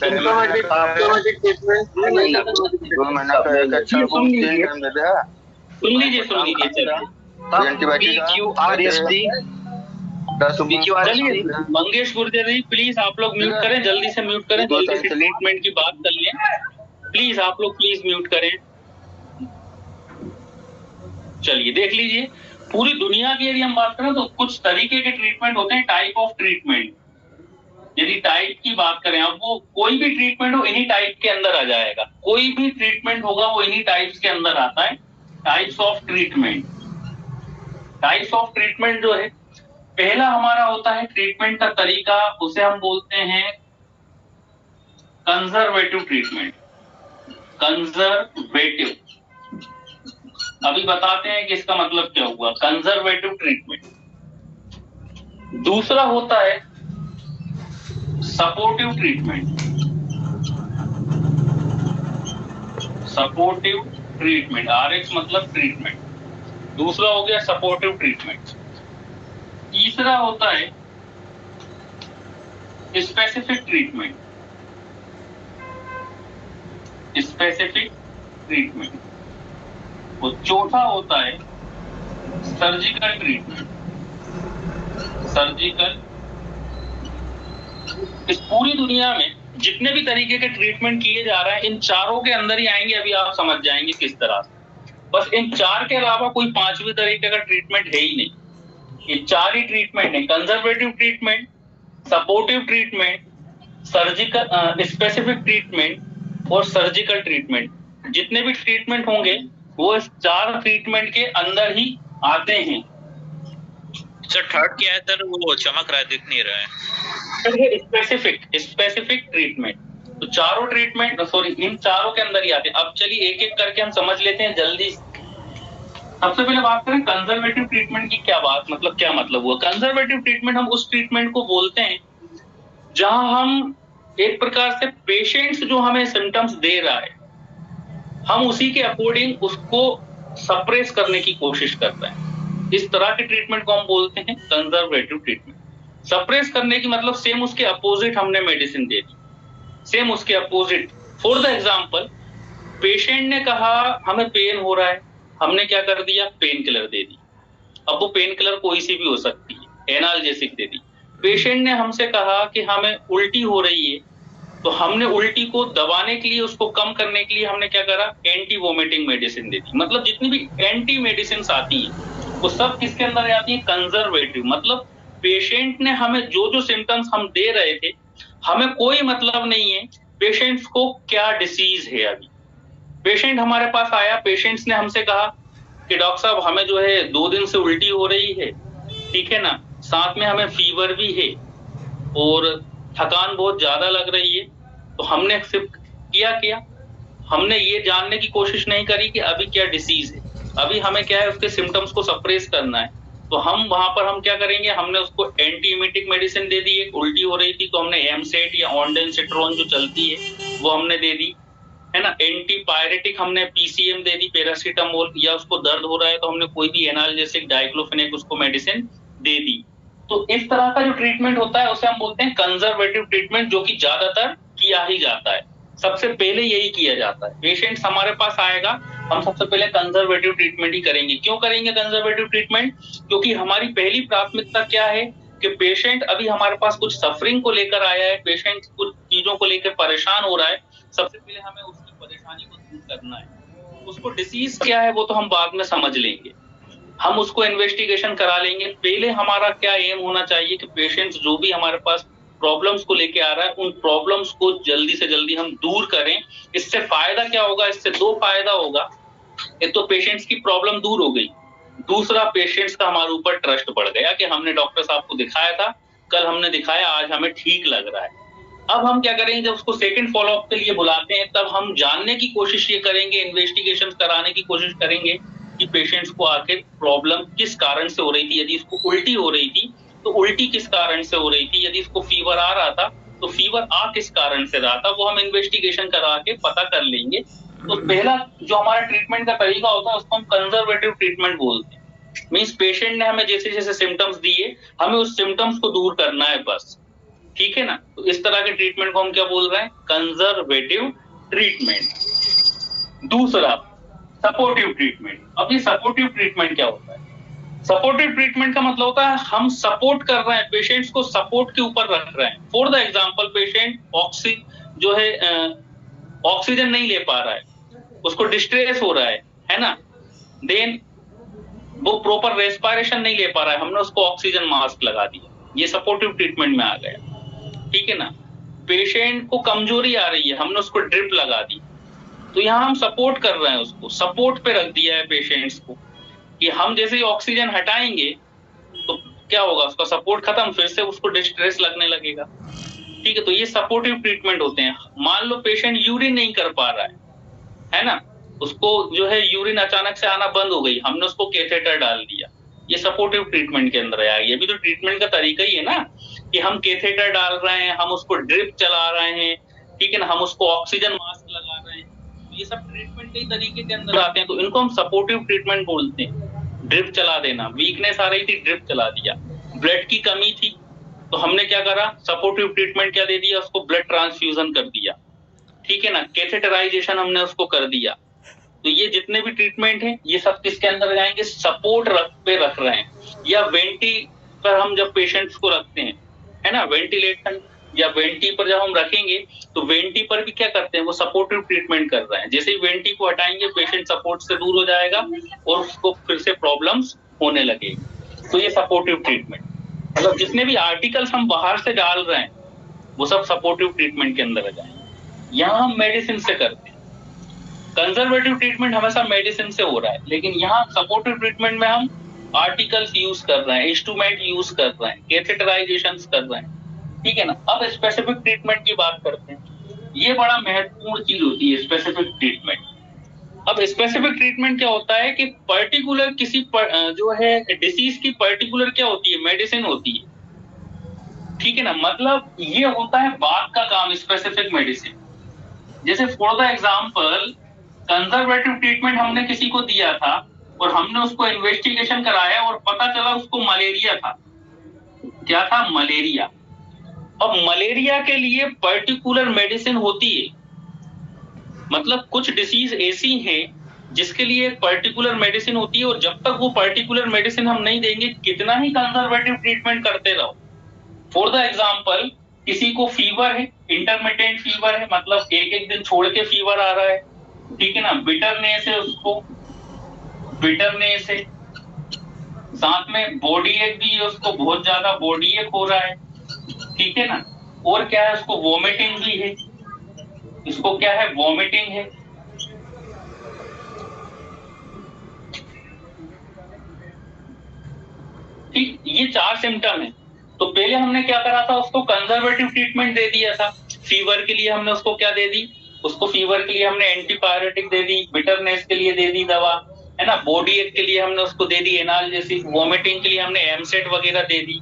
चलिए, मंगेश गुर्जर जी प्लीज आप लोग म्यूट करें, जल्दी से म्यूट करें, जल्दी से ट्रीटमेंट की बात कर लें प्लीज, आप लोग प्लीज म्यूट करें। चलिए देख लीजिए, पूरी दुनिया की यदि हम बात करें तो कुछ तरीके के ट्रीटमेंट होते हैं, टाइप ऑफ ट्रीटमेंट। यदि टाइप की बात करें, अब वो कोई भी ट्रीटमेंट हो इन्हीं टाइप के अंदर आ जाएगा, कोई भी ट्रीटमेंट होगा वो इन्हीं टाइप्स के अंदर आता है। Types of treatment, types of treatment जो है, पहला हमारा होता है ट्रीटमेंट का तरीका, उसे हम बोलते हैं कंजर्वेटिव ट्रीटमेंट। कंजर्वेटिव, अभी बताते हैं कि इसका मतलब क्या हुआ कंजर्वेटिव ट्रीटमेंट। दूसरा होता है supportive treatment. Supportive treatment, RX मतलब ट्रीटमेंट, दूसरा हो गया सपोर्टिव ट्रीटमेंट। तीसरा होता है स्पेसिफिक ट्रीटमेंट। Specific treatment. और चौथा होता है सर्जिकल ट्रीटमेंट। सर्जिकल। इस पूरी दुनिया में जितने भी तरीके के ट्रीटमेंट किए जा रहे हैं इन चारों के अंदर ही आएंगे, अभी आप समझ जाएंगे किस तरह से। बस इन चार के अलावा कोई पांचवी तरीके का ट्रीटमेंट है ही नहीं। ये चार ही ट्रीटमेंट है, conservative treatment, supportive treatment, surgical specific treatment और सर्जिकल ट्रीटमेंट। जितने भी ट्रीटमेंट होंगे वो इस चार ट्रीटमेंट के अंदर ही आते हैं। सर थर्ड क्या है सर? वो चमक रहा है, दिख नहीं रहा है। Specific treatment. तो चारों ट्रीटमेंट इन चारों के अंदर ही आते हैं। अब चलिए एक एक करके हम समझ लेते हैं जल्दी। सबसे पहले बात करें कंजर्वेटिव ट्रीटमेंट की। क्या मतलब हुआ कंजर्वेटिव ट्रीटमेंट? हम उस ट्रीटमेंट को बोलते हैं जहां हम एक प्रकार से पेशेंट्स जो हमें सिम्टम्स दे रहा है हम उसी के अकॉर्डिंग उसको सप्रेस करने की कोशिश करते हैं। इस तरह के ट्रीटमेंट को हम बोलते हैं कंजर्वेटिव ट्रीटमेंट। सप्रेस करने की मतलब सेम उसके अपोजिट हमने मेडिसिन दे दी, सेम उसके opposite. For the example, patient ने कहा हमें पेन हो रहा है, हमने क्या कर दिया? पेन किलर दे दी। अब वो पेन किलर कोई सी भी हो सकती है, एनाल्जेसिक दे दी। पेशेंट ने हमसे कहा कि हमें उल्टी हो रही है, तो हमने उल्टी को दबाने के लिए, उसको कम करने के लिए हमने क्या करा? एंटी वोमिटिंग मेडिसिन दे दी। मतलब जितनी भी एंटी मेडिसिन आती है वो सब किसके अंदर आती है? कंजर्वेटिव। मतलब पेशेंट ने हमें जो सिम्टम्स हम दे रहे थे हमें कोई मतलब नहीं है पेशेंट्स को क्या डिसीज है। अभी पेशेंट हमारे पास आया, पेशेंट्स ने हमसे कहा कि डॉक्टर साहब हमें जो है 2 दिन से उल्टी हो रही है, ठीक है ना, साथ में हमें फीवर भी है और थकान बहुत ज्यादा लग रही है। तो हमने सिर्फ क्या हमने ये जानने की कोशिश नहीं करी कि अभी क्या डिसीज है, अभी हमें क्या है उसके सिम्टम्स को सप्रेस करना है। तो हम वहां पर हम क्या करेंगे? हमने उसको एंटी इमेटिक मेडिसिन दे दी। एक उल्टी हो रही थी तो हमने एमसेट या ऑन्डेनसेट्रोन जो चलती है वो हमने दे दी, है ना। एंटी पायरेटिक हमने पीसीएम दे दी, पैरासीटामोल। या उसको दर्द हो रहा है तो हमने कोई भी एनाल्जेसिक, डाइक्लोफेनेक उसको मेडिसिन दे दी। तो इस तरह का जो ट्रीटमेंट होता है उसे हम बोलते हैं कंजर्वेटिव ट्रीटमेंट, जो कि ज्यादातर किया ही जाता है। सबसे पहले यही किया जाता है। पेशेंट्स हमारे पास आएगा, हम सबसे पहले कंजर्वेटिव ट्रीटमेंट ही करेंगे। क्यों करेंगे कंजर्वेटिव ट्रीटमेंट? क्योंकि हमारी पहली प्राथमिकता क्या है कि पेशेंट अभी हमारे पास कुछ सफरिंग को लेकर आया है, पेशेंट कुछ चीजों को लेकर परेशान हो रहा है। सबसे पहले हमें उसकी परेशानी को दूर करना है। उसको डिसीज क्या है वो तो हम बाद में समझ लेंगे, हम उसको इन्वेस्टिगेशन करा लेंगे। पहले हमारा क्या एम होना चाहिए कि पेशेंट्स जो भी हमारे पास प्रॉब्लम्स को लेके आ रहा है उन प्रॉब्लम्स को जल्दी से जल्दी हम दूर करें। इससे फायदा क्या होगा? इससे 2 फायदा होगा। एक तो पेशेंट्स की प्रॉब्लम दूर हो गई, दूसरा पेशेंट्स का हमारे ऊपर ट्रस्ट बढ़ गया कि हमने डॉक्टर साहब को दिखाया था, कल हमने दिखाया, आज हमें ठीक लग रहा है। अब हम क्या करेंगे? जब उसको सेकंड फॉलोअप के लिए बुलाते हैं तब हम जानने की कोशिश ये करेंगे, इन्वेस्टिगेशन कराने की कोशिश करेंगे कि पेशेंट्स को आखिर प्रॉब्लम किस कारण से हो रही थी। यदि इसको उल्टी हो रही थी तो उल्टी किस कारण से हो रही थी, यदि इसको फीवर आ रहा था तो फीवर किस कारण से रहा था, वो हम इन्वेस्टिगेशन करा के पता कर लेंगे। तो पहला जो हमारा ट्रीटमेंट का तरीका होता है उसको हम कंजर्वेटिव ट्रीटमेंट बोलते हैं। मींस पेशेंट ने हमें जैसे जैसे सिम्टम्स दिए हमें उस सिम्टम्स को दूर करना है बस, ठीक है ना। तो इस तरह के ट्रीटमेंट को हम क्या बोल रहे हैं? Conservative treatment. दूसरा सपोर्टिव ट्रीटमेंट। अब ये सपोर्टिव ट्रीटमेंट क्या होता है? सपोर्टिव ट्रीटमेंट का मतलब होता है हम सपोर्ट कर रहे हैं, पेशेंट्स को सपोर्ट के ऊपर रख रहे हैं। For the example, patient oxygen नहीं ले पा रहा है, उसको डिस्ट्रेस हो रहा है ना, देन वो प्रॉपर रेस्पिरेशन नहीं ले पा रहा है, हमने उसको ऑक्सीजन मास्क लगा दिया, ये सपोर्टिव ट्रीटमेंट में आ गया, ठीक है ना। पेशेंट को कमजोरी आ रही है, हमने उसको ड्रिप लगा दी, तो यहाँ हम सपोर्ट कर रहे हैं, उसको सपोर्ट पे रख दिया है पेशेंट्स को कि हम जैसे ही ऑक्सीजन हटाएंगे तो क्या होगा? उसका सपोर्ट खत्म, फिर से उसको डिस्ट्रेस लगने लगेगा, ठीक है। तो ये सपोर्टिव ट्रीटमेंट होते हैं। मान लो पेशेंट यूरिन नहीं कर पा रहा है ना, उसको जो है यूरिन अचानक से आना बंद हो गई, हमने उसको कैथेटर डाल दिया, ये सपोर्टिव ट्रीटमेंट के अंदर आया। ये भी तो ट्रीटमेंट का तरीका ही है ना कि हम कैथेटर डाल रहे हैं, हम उसको ड्रिप चला रहे हैं, ठीक है ना, हम उसको ऑक्सीजन मास्क लगा रहे हैं। ये सब ट्रीटमेंट के तरीके के अंदर आते हैं, तो इनको हम सपोर्टिव ट्रीटमेंट बोलते हैं। ड्रिप चला देना, वीकनेस आ रही थी ड्रिप चला दिया, ब्लड की कमी थी, तो हमने क्या करा, सपोर्टिव ट्रीटमेंट क्या दे दिया उसको, ब्लड ट्रांसफ्यूजन कर दिया, ठीक है ना, कैथेटराइजेशन हमने उसको कर दिया। तो ये जितने भी ट्रीटमेंट है ये सब किसके अंदर जाएंगे, सपोर्ट पे रख रहे हैं, या वेंटी पर हम जब पेशेंट्स को रखते हैं, है ना, वेंटिलेशन या वेंटी पर जब हम रखेंगे तो वेंटी पर भी क्या करते हैं, वो सपोर्टिव ट्रीटमेंट कर रहे हैं। जैसे ही वेंटी को हटाएंगे पेशेंट सपोर्ट से दूर हो जाएगा और उसको फिर से प्रॉब्लम्स होने लगेगी। तो ये सपोर्टिव ट्रीटमेंट, मतलब जितने भी आर्टिकल्स हम बाहर से डाल रहे हैं वो सब सपोर्टिव ट्रीटमेंट के अंदर आ जाएंगे। यहाँ हम मेडिसिन से करते हैं, कंजर्वेटिव ट्रीटमेंट हमेशा मेडिसिन से हो रहा है, लेकिन यहाँ सपोर्टिव ट्रीटमेंट में हम आर्टिकल्स यूज कर रहे हैं, इंस्ट्रूमेंट यूज कर रहे हैं, कैथेटराइजेशन कर रहे हैं, ठीक है ना। अब स्पेसिफिक ट्रीटमेंट की बात करते हैं, ये बड़ा महत्वपूर्ण चीज होती है स्पेसिफिक ट्रीटमेंट। अब स्पेसिफिक ट्रीटमेंट क्या होता है कि पर्टिकुलर किसी जो है डिसीज की पर्टिकुलर क्या होती है, मेडिसिन होती है, ठीक है ना। मतलब ये होता है बाद का काम, स्पेसिफिक मेडिसिन। जैसे for the example conservative treatment हमने किसी को दिया था और हमने उसको इन्वेस्टिगेशन कराया और पता चला उसको मलेरिया था। क्या था, मलेरिया। अब मलेरिया के लिए पर्टिकुलर मेडिसिन होती है, मतलब कुछ डिसीज ऐसी हैं जिसके लिए पर्टिकुलर मेडिसिन होती है, और जब तक वो पर्टिकुलर मेडिसिन हम नहीं देंगे कितना ही कंजर्वेटिव ट्रीटमेंट करते रहो। फॉर द एग्जांपल किसी को फीवर है, इंटरमिटेंट फीवर है, मतलब एक एक दिन छोड़ के फीवर आ रहा है, ठीक है ना, बिटरनेस है, उसको बिटरनेस है, साथ में बॉडी एक भी है, उसको बहुत ज्यादा बॉडी एक हो रहा है, ठीक है ना, और क्या है, उसको वॉमिटिंग भी है, इसको क्या है, वॉमिटिंग है। ठीक, ये 4 सिम्टम है। तो पहले हमने क्या करा था, उसको कंजर्वेटिव ट्रीटमेंट दे दिया था। फीवर के लिए हमने उसको क्या दे दी, उसको फीवर के लिए हमने एंटीपायरेटिक दे दी, बिटरनेस के लिए दे दी दवा, है ना, बॉडी एक के लिए हमने उसको दे दी एनाल्जेसिक, वॉमिटिंग के लिए हमने एमसेट वगैरह दे दी।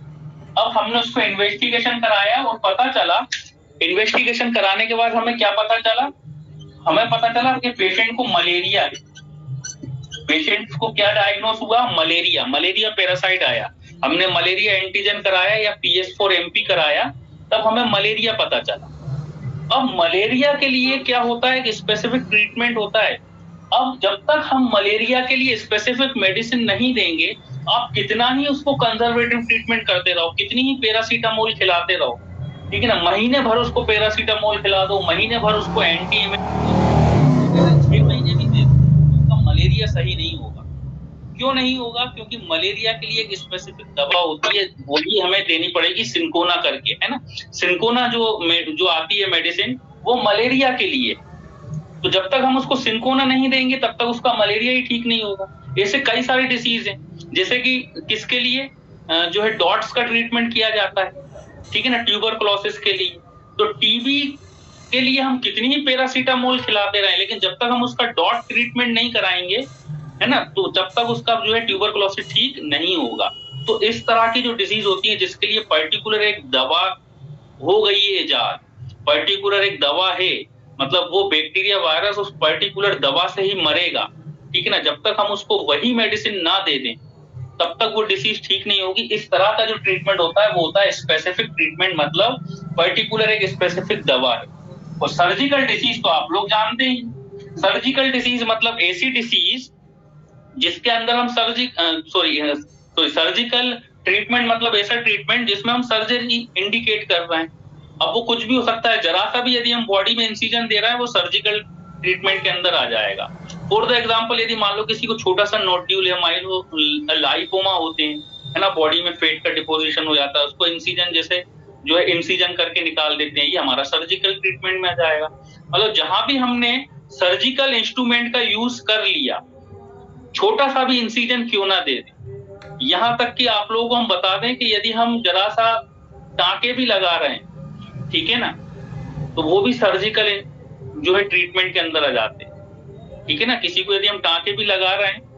अब हमने उसको इन्वेस्टिगेशन कराया और पता चला, इन्वेस्टिगेशन कराने के बाद हमें क्या पता चला, हमें पता चला कि पेशेंट को मलेरिया है। पेशेंट को क्या डायग्नोस हुआ, मलेरिया, मलेरिया पैरासाइट आया। हमने मलेरिया एंटीजन कराया या PS4MP कराया, तब हमें मलेरिया पता चला। अब मलेरिया के लिए क्या होता है कि स्पेसिफिक ट्रीटमेंट होता है। अब जब तक हम मलेरिया के लिए स्पेसिफिक मेडिसिन नहीं देंगे, आप कितना ही उसको कंजर्वेटिव ट्रीटमेंट करते रहो, कितनी ही पैरासीटामोल खिलाते रहो, ठीक है ना, महीने भर उसको पैरासीटामोल खिला दो, महीने भर उसको एंटी 6 महीने भी दे दो, उसका मलेरिया सही नहीं होगा। क्यों नहीं होगा, क्योंकि मलेरिया के लिए एक स्पेसिफिक दवा होती है, वो भी हमें देनी पड़ेगी सिंकोना करके, है ना। सिंकोना जो आती है मेडिसिन, वो मलेरिया के लिए। तो जब तक हम उसको सिंकोना नहीं देंगे तब तक उसका मलेरिया ही ठीक नहीं होगा। ऐसे कई सारे डिसीज हैं, जैसे कि किसके लिए जो है डॉट्स का ट्रीटमेंट किया जाता है, ठीक है ना, ट्यूबरकुलोसिस के लिए। तो टीबी के लिए हम कितनी ही पैरासीटामोल खिलाते रहे, लेकिन जब तक हम उसका डॉट ट्रीटमेंट नहीं कराएंगे, है ना, तो जब तक उसका जो है ट्यूबरकुलोसिस ठीक नहीं होगा। तो इस तरह की जो डिसीज होती है जिसके लिए पर्टिकुलर एक दवा हो गई है इजाद, पर्टिकुलर एक दवा है, मतलब वो बैक्टीरिया वायरस उस पर्टिकुलर दवा से ही मरेगा, ठीक है ना। जब तक हम उसको वही मेडिसिन ना दे दें तब तक वो डिसीज ठीक नहीं होगी। इस तरह का जो ट्रीटमेंट होता है वो होता है स्पेसिफिक ट्रीटमेंट, मतलब पर्टिकुलर एक स्पेसिफिक दवा है। और सर्जिकल डिसीज तो आप लोग जानते ही, सर्जिकल डिसीज मतलब ऐसी डिसीज जिसके अंदर हम सर्जिकल ट्रीटमेंट मतलब ऐसा ट्रीटमेंट जिसमें हम सर्जरी इंडिकेट कर रहे हैं। अब वो कुछ भी हो सकता है, जरा सा भी यदि हम बॉडी में इंसिजन दे रहे हैं वो सर्जिकल ट्रीटमेंट के अंदर आ जाएगा। फॉर द एग्जांपल यदि मान लो किसी को छोटा सा नोड्यूल या लाइपोमा होते हैं, है ना, बॉडी में फेट का डिपोजिशन हो जाता है, उसको इंसिजन जैसे जो है इंसिजन करके निकाल देते हैं, ये हमारा सर्जिकल ट्रीटमेंट में आ जाएगा। मतलब जहां भी हमने सर्जिकल इंस्ट्रूमेंट का यूज कर लिया, छोटा सा भी इंसिजन क्यों ना दे दें। यहाँ तक कि आप लोगों को हम बता दें कि यदि हम जरा सा टाँके भी लगा रहे हैं, ठीक है ना, तो वो भी सर्जिकल जो है ट्रीटमेंट के अंदर आ जाते हैं, ठीक है ना। किसी को यदि हम टाँके भी लगा रहे हैं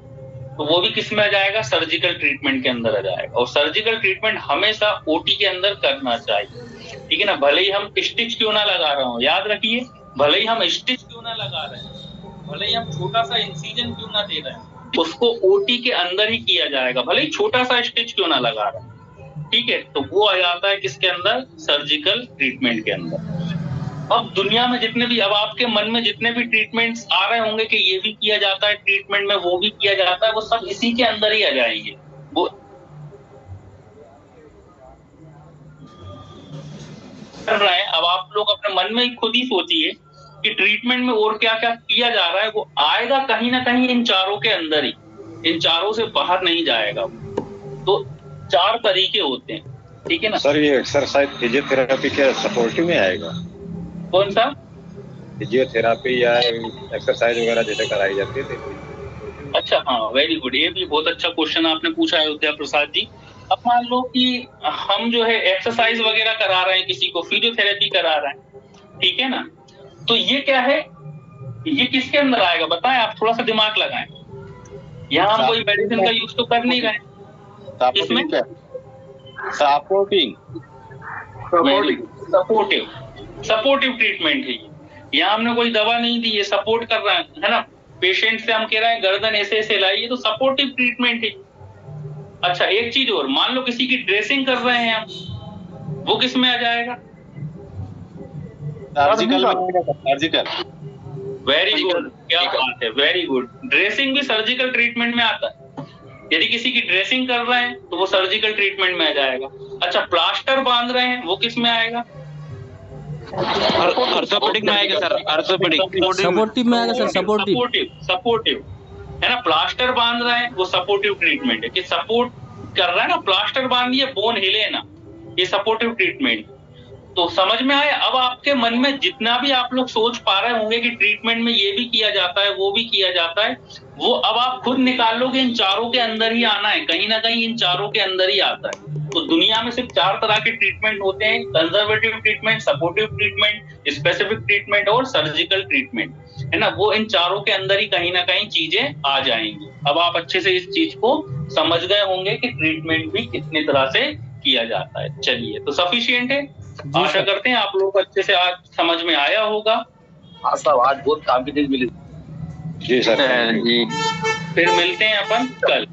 तो वो भी किस में आ जाएगा, सर्जिकल ट्रीटमेंट के अंदर आ जाएगा। और सर्जिकल ट्रीटमेंट हमेशा ओटी के अंदर करना चाहिए, ठीक है ना। भले ही हम स्टिच क्यों ना लगा रहे हो, याद रखिए, भले ही हम स्टिच क्यों ना लगा रहे हैं, भले ही हम छोटा सा इंसिजन क्यों ना दे रहे हैं, उसको ओटी के अंदर ही किया जाएगा, भले ही छोटा सा स्टिच क्यों ना लगा रहे हैं, ठीक है, तो वो आ जाता है किसके अंदर, सर्जिकल ट्रीटमेंट के अंदर। अब दुनिया में जितने भी, अब आपके मन में जितने भी ट्रीटमेंट्स आ रहे होंगे कि ये भी किया जाता है ट्रीटमेंट में, वो भी किया जाता है, वो सब इसी के अंदर ही आ जाएंगे। वो कर रहे हैं, अब आप लोग अपने मन में ही खुद ही सोचिए कि ट्रीटमेंट में और क्या क्या किया जा रहा है, वो आएगा कहीं ना कहीं इन चारों के अंदर ही, इन चारों से बाहर नहीं जाएगा। तो 4 तरीके होते हैं, ठीक है ना सर। ये एक्सरसाइज फिजियोथेरेपी के सपोर्टिव में आएगा? कौन सा फिजियोथेरेपी या एक्सरसाइज वगैरह जैसे कराई जाती थी? अच्छा, हाँ, वेरी गुड, ये भी बहुत अच्छा क्वेश्चन आपने पूछा है अयोध्या प्रसाद जी। अब मान लो कि हम जो है एक्सरसाइज वगैरह करा रहे हैं, किसी को फिजियोथेरेपी करा रहे हैं, ठीक है ना, तो ये क्या है, ये किसके अंदर आएगा बताएं आप, थोड़ा सा दिमाग लगाएं। यहाँ हम कोई मेडिसिन का यूज तो कर नहीं रहे, इसमें सपोर्टिव ट्रीटमेंट है। यहाँ हमने कोई दवा नहीं दी, ये सपोर्ट कर रहा है ना, पेशेंट से हम कह रहे हैं गर्दन ऐसे ऐसे लाइए, तो सपोर्टिव ट्रीटमेंट है। अच्छा, एक चीज और, मान लो किसी की ड्रेसिंग कर रहे हैं हम, वो किस में आ जाएगा, सर्जिकल। वेरी गुड, क्या बात है, वेरी गुड, ड्रेसिंग भी सर्जिकल ट्रीटमेंट में आता है। यदि किसी की ड्रेसिंग कर रहे हैं तो वो सर्जिकल ट्रीटमेंट में आ जाएगा। अच्छा, प्लास्टर बांध रहे हैं, वो किस में आएगा, ऑर्थोपेडिक में आएगा सर, ऑर्थोपेडिक सपोर्टिव में आएगा सर, सपोर्टिव है ना। प्लास्टर बांध रहे हैं, वो सपोर्टिव ट्रीटमेंट है, कि सपोर्ट कर रहा है ना, प्लास्टर बांधिए, बोन हिले ना, ये सपोर्टिव ट्रीटमेंट। तो समझ में आया। अब आपके मन में जितना भी आप लोग सोच पा रहे होंगे कि ट्रीटमेंट में ये भी किया जाता है, वो भी किया जाता है, वो अब आप खुद निकाल लोगे, इन चारों के अंदर ही आना है, कहीं ना कहीं इन चारों के अंदर ही आता है। तो दुनिया में सिर्फ 4 तरह के ट्रीटमेंट होते हैं, conservative treatment, supportive treatment, specific treatment और सर्जिकल ट्रीटमेंट, है ना। वो इन चारों के अंदर ही कहीं ना कहीं चीजें आ जाएंगी। अब आप अच्छे से इस चीज को समझ गए होंगे कि ट्रीटमेंट भी कितनी तरह से किया जाता है। चलिए, तो सफिशिएंट है, आशा करते हैं आप लोग अच्छे से आज समझ में आया होगा। हाँ साहब, आज बहुत काम की चीज मिली। जी सर जी। फिर मिलते हैं अपन कल,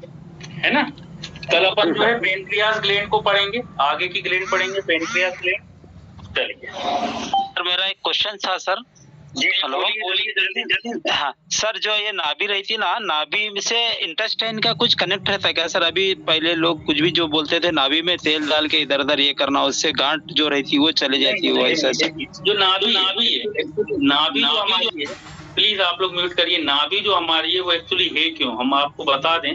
है ना। कल अपन जो है पेनक्रियास ग्लैंड को पढ़ेंगे, आगे की ग्लैंड पढ़ेंगे, पेनक्रियास ग्लैंड। चलिए सर, मेरा एक क्वेश्चन था सर। हेलो, बोलिए जल्दी। हाँ सर, जो ये नाभि रहती है ना, नाभि से इंटेस्टाइन का कुछ कनेक्ट रहता है क्या सर? अभी पहले लोग कुछ भी जो बोलते थे, नाभि में तेल डाल के इधर उधर ये करना, उससे गांठ जो रहती है वो चले जाती है, वो ऐसा जो नाभि है, नाभि जो हमारी है, प्लीज आप लोग म्यूट करिए। नाभि जो हमारी है वो एक्चुअली है क्यों, हम आपको बता दें।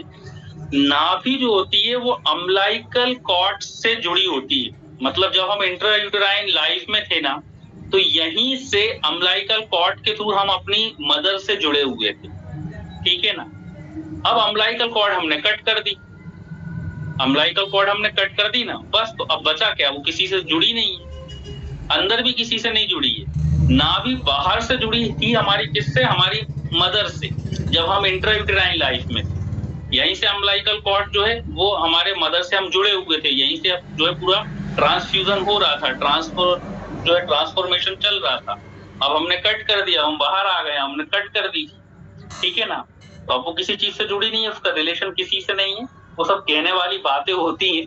नाभि जो होती है वो अम्बिलिकल कॉर्ड से जुड़ी होती है। मतलब जब हम इंट्रायूटेराइन लाइफ में थे ना, तो यहीं से अम्बिलिकल कॉर्ड के थ्रू हम अपनी मदर से जुड़े हुए थे, ठीक है ना। अब अम्बिलिकल कॉर्ड हमने कट कर दी, अम्बिलिकल कॉर्ड हमने कट कर दी ना, बस। तो अब बचा क्या, वो किसी से जुड़ी नहीं है, अंदर भी किसी से नहीं जुड़ी है। नाभि बाहर से जुड़ी थी हमारी, किससे, हमारी मदर से, जब हम इंट्रायूटेराइन लाइफ में थे। यहीं से अम्बिलिकल कॉर्ड जो है वो हमारे मदर से हम जुड़े हुए थे, यहीं से जो है पूरा ट्रांसफ्यूजन हो रहा था, ट्रांसफॉर्मेशन चल रहा था। अब हमने कट कर दिया, हम बाहर आ गए, हमने कट कर दी, ठीक है ना। तो अब वो किसी चीज से जुड़ी नहीं है, उसका रिलेशन किसी से नहीं है। वो सब कहने वाली बातें होती हैं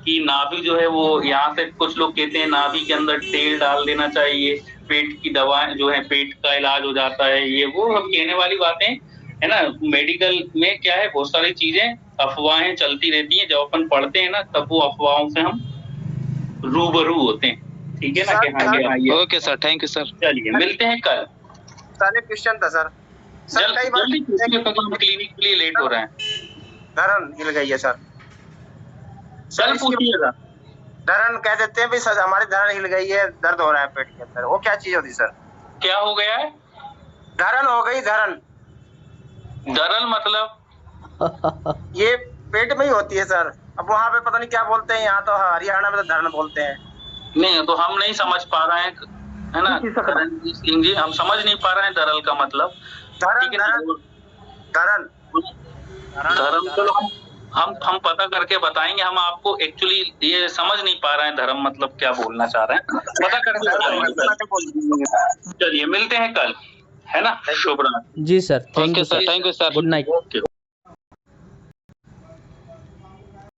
कि नाभि जो है वो, यहाँ से कुछ लोग कहते हैं नाभि के अंदर तेल डाल देना चाहिए, पेट की दवाएं जो है, पेट का इलाज हो जाता है, ये वो सब कहने वाली बातें, है ना। मेडिकल में क्या है, बहुत सारी चीजें, अफवाहें चलती रहती हैं। जब अपन पढ़ते हैं ना, तब वो अफवाहों से हम रूबरू होते हैं, ठीक है ना। कि हाँ, okay sir, thank you sir. चलिए मिलते हैं कल। सर एक क्वेश्चन था सर। सर कई बार क्लिनिक के लिए लेट हो रहा है। धरन हिल गई है सर। सर पूछिएगा। धरन कह देते हैं भाई सर, हमारी धरन हिल गई है, दर्द हो रहा है पेट के अंदर, वो क्या चीज होती है सर? क्या हो गया है? धरन हो गई, धरन। धरन मतलब ये पेट में ही होती है सर। अब वहाँ पे पता नहीं क्या बोलते हैं, यहाँ तो हरियाणा में तो धरन बोलते हैं। नहीं, तो हम नहीं समझ पा रहे हैं, है ना सिंह जी, हम समझ नहीं पा रहे हैं दरल का मतलब। धरन धरन धर्म चलो हम पता करके बताएंगे। हम आपको एक्चुअली ये समझ नहीं पा रहे हैं धर्म मतलब क्या बोलना चाह रहे हैं, पता करके बताएंगे। चलिए मिलते हैं कल, है ना। शुभ रात्रि। जी sir, thank you sir, thank you sir, good night.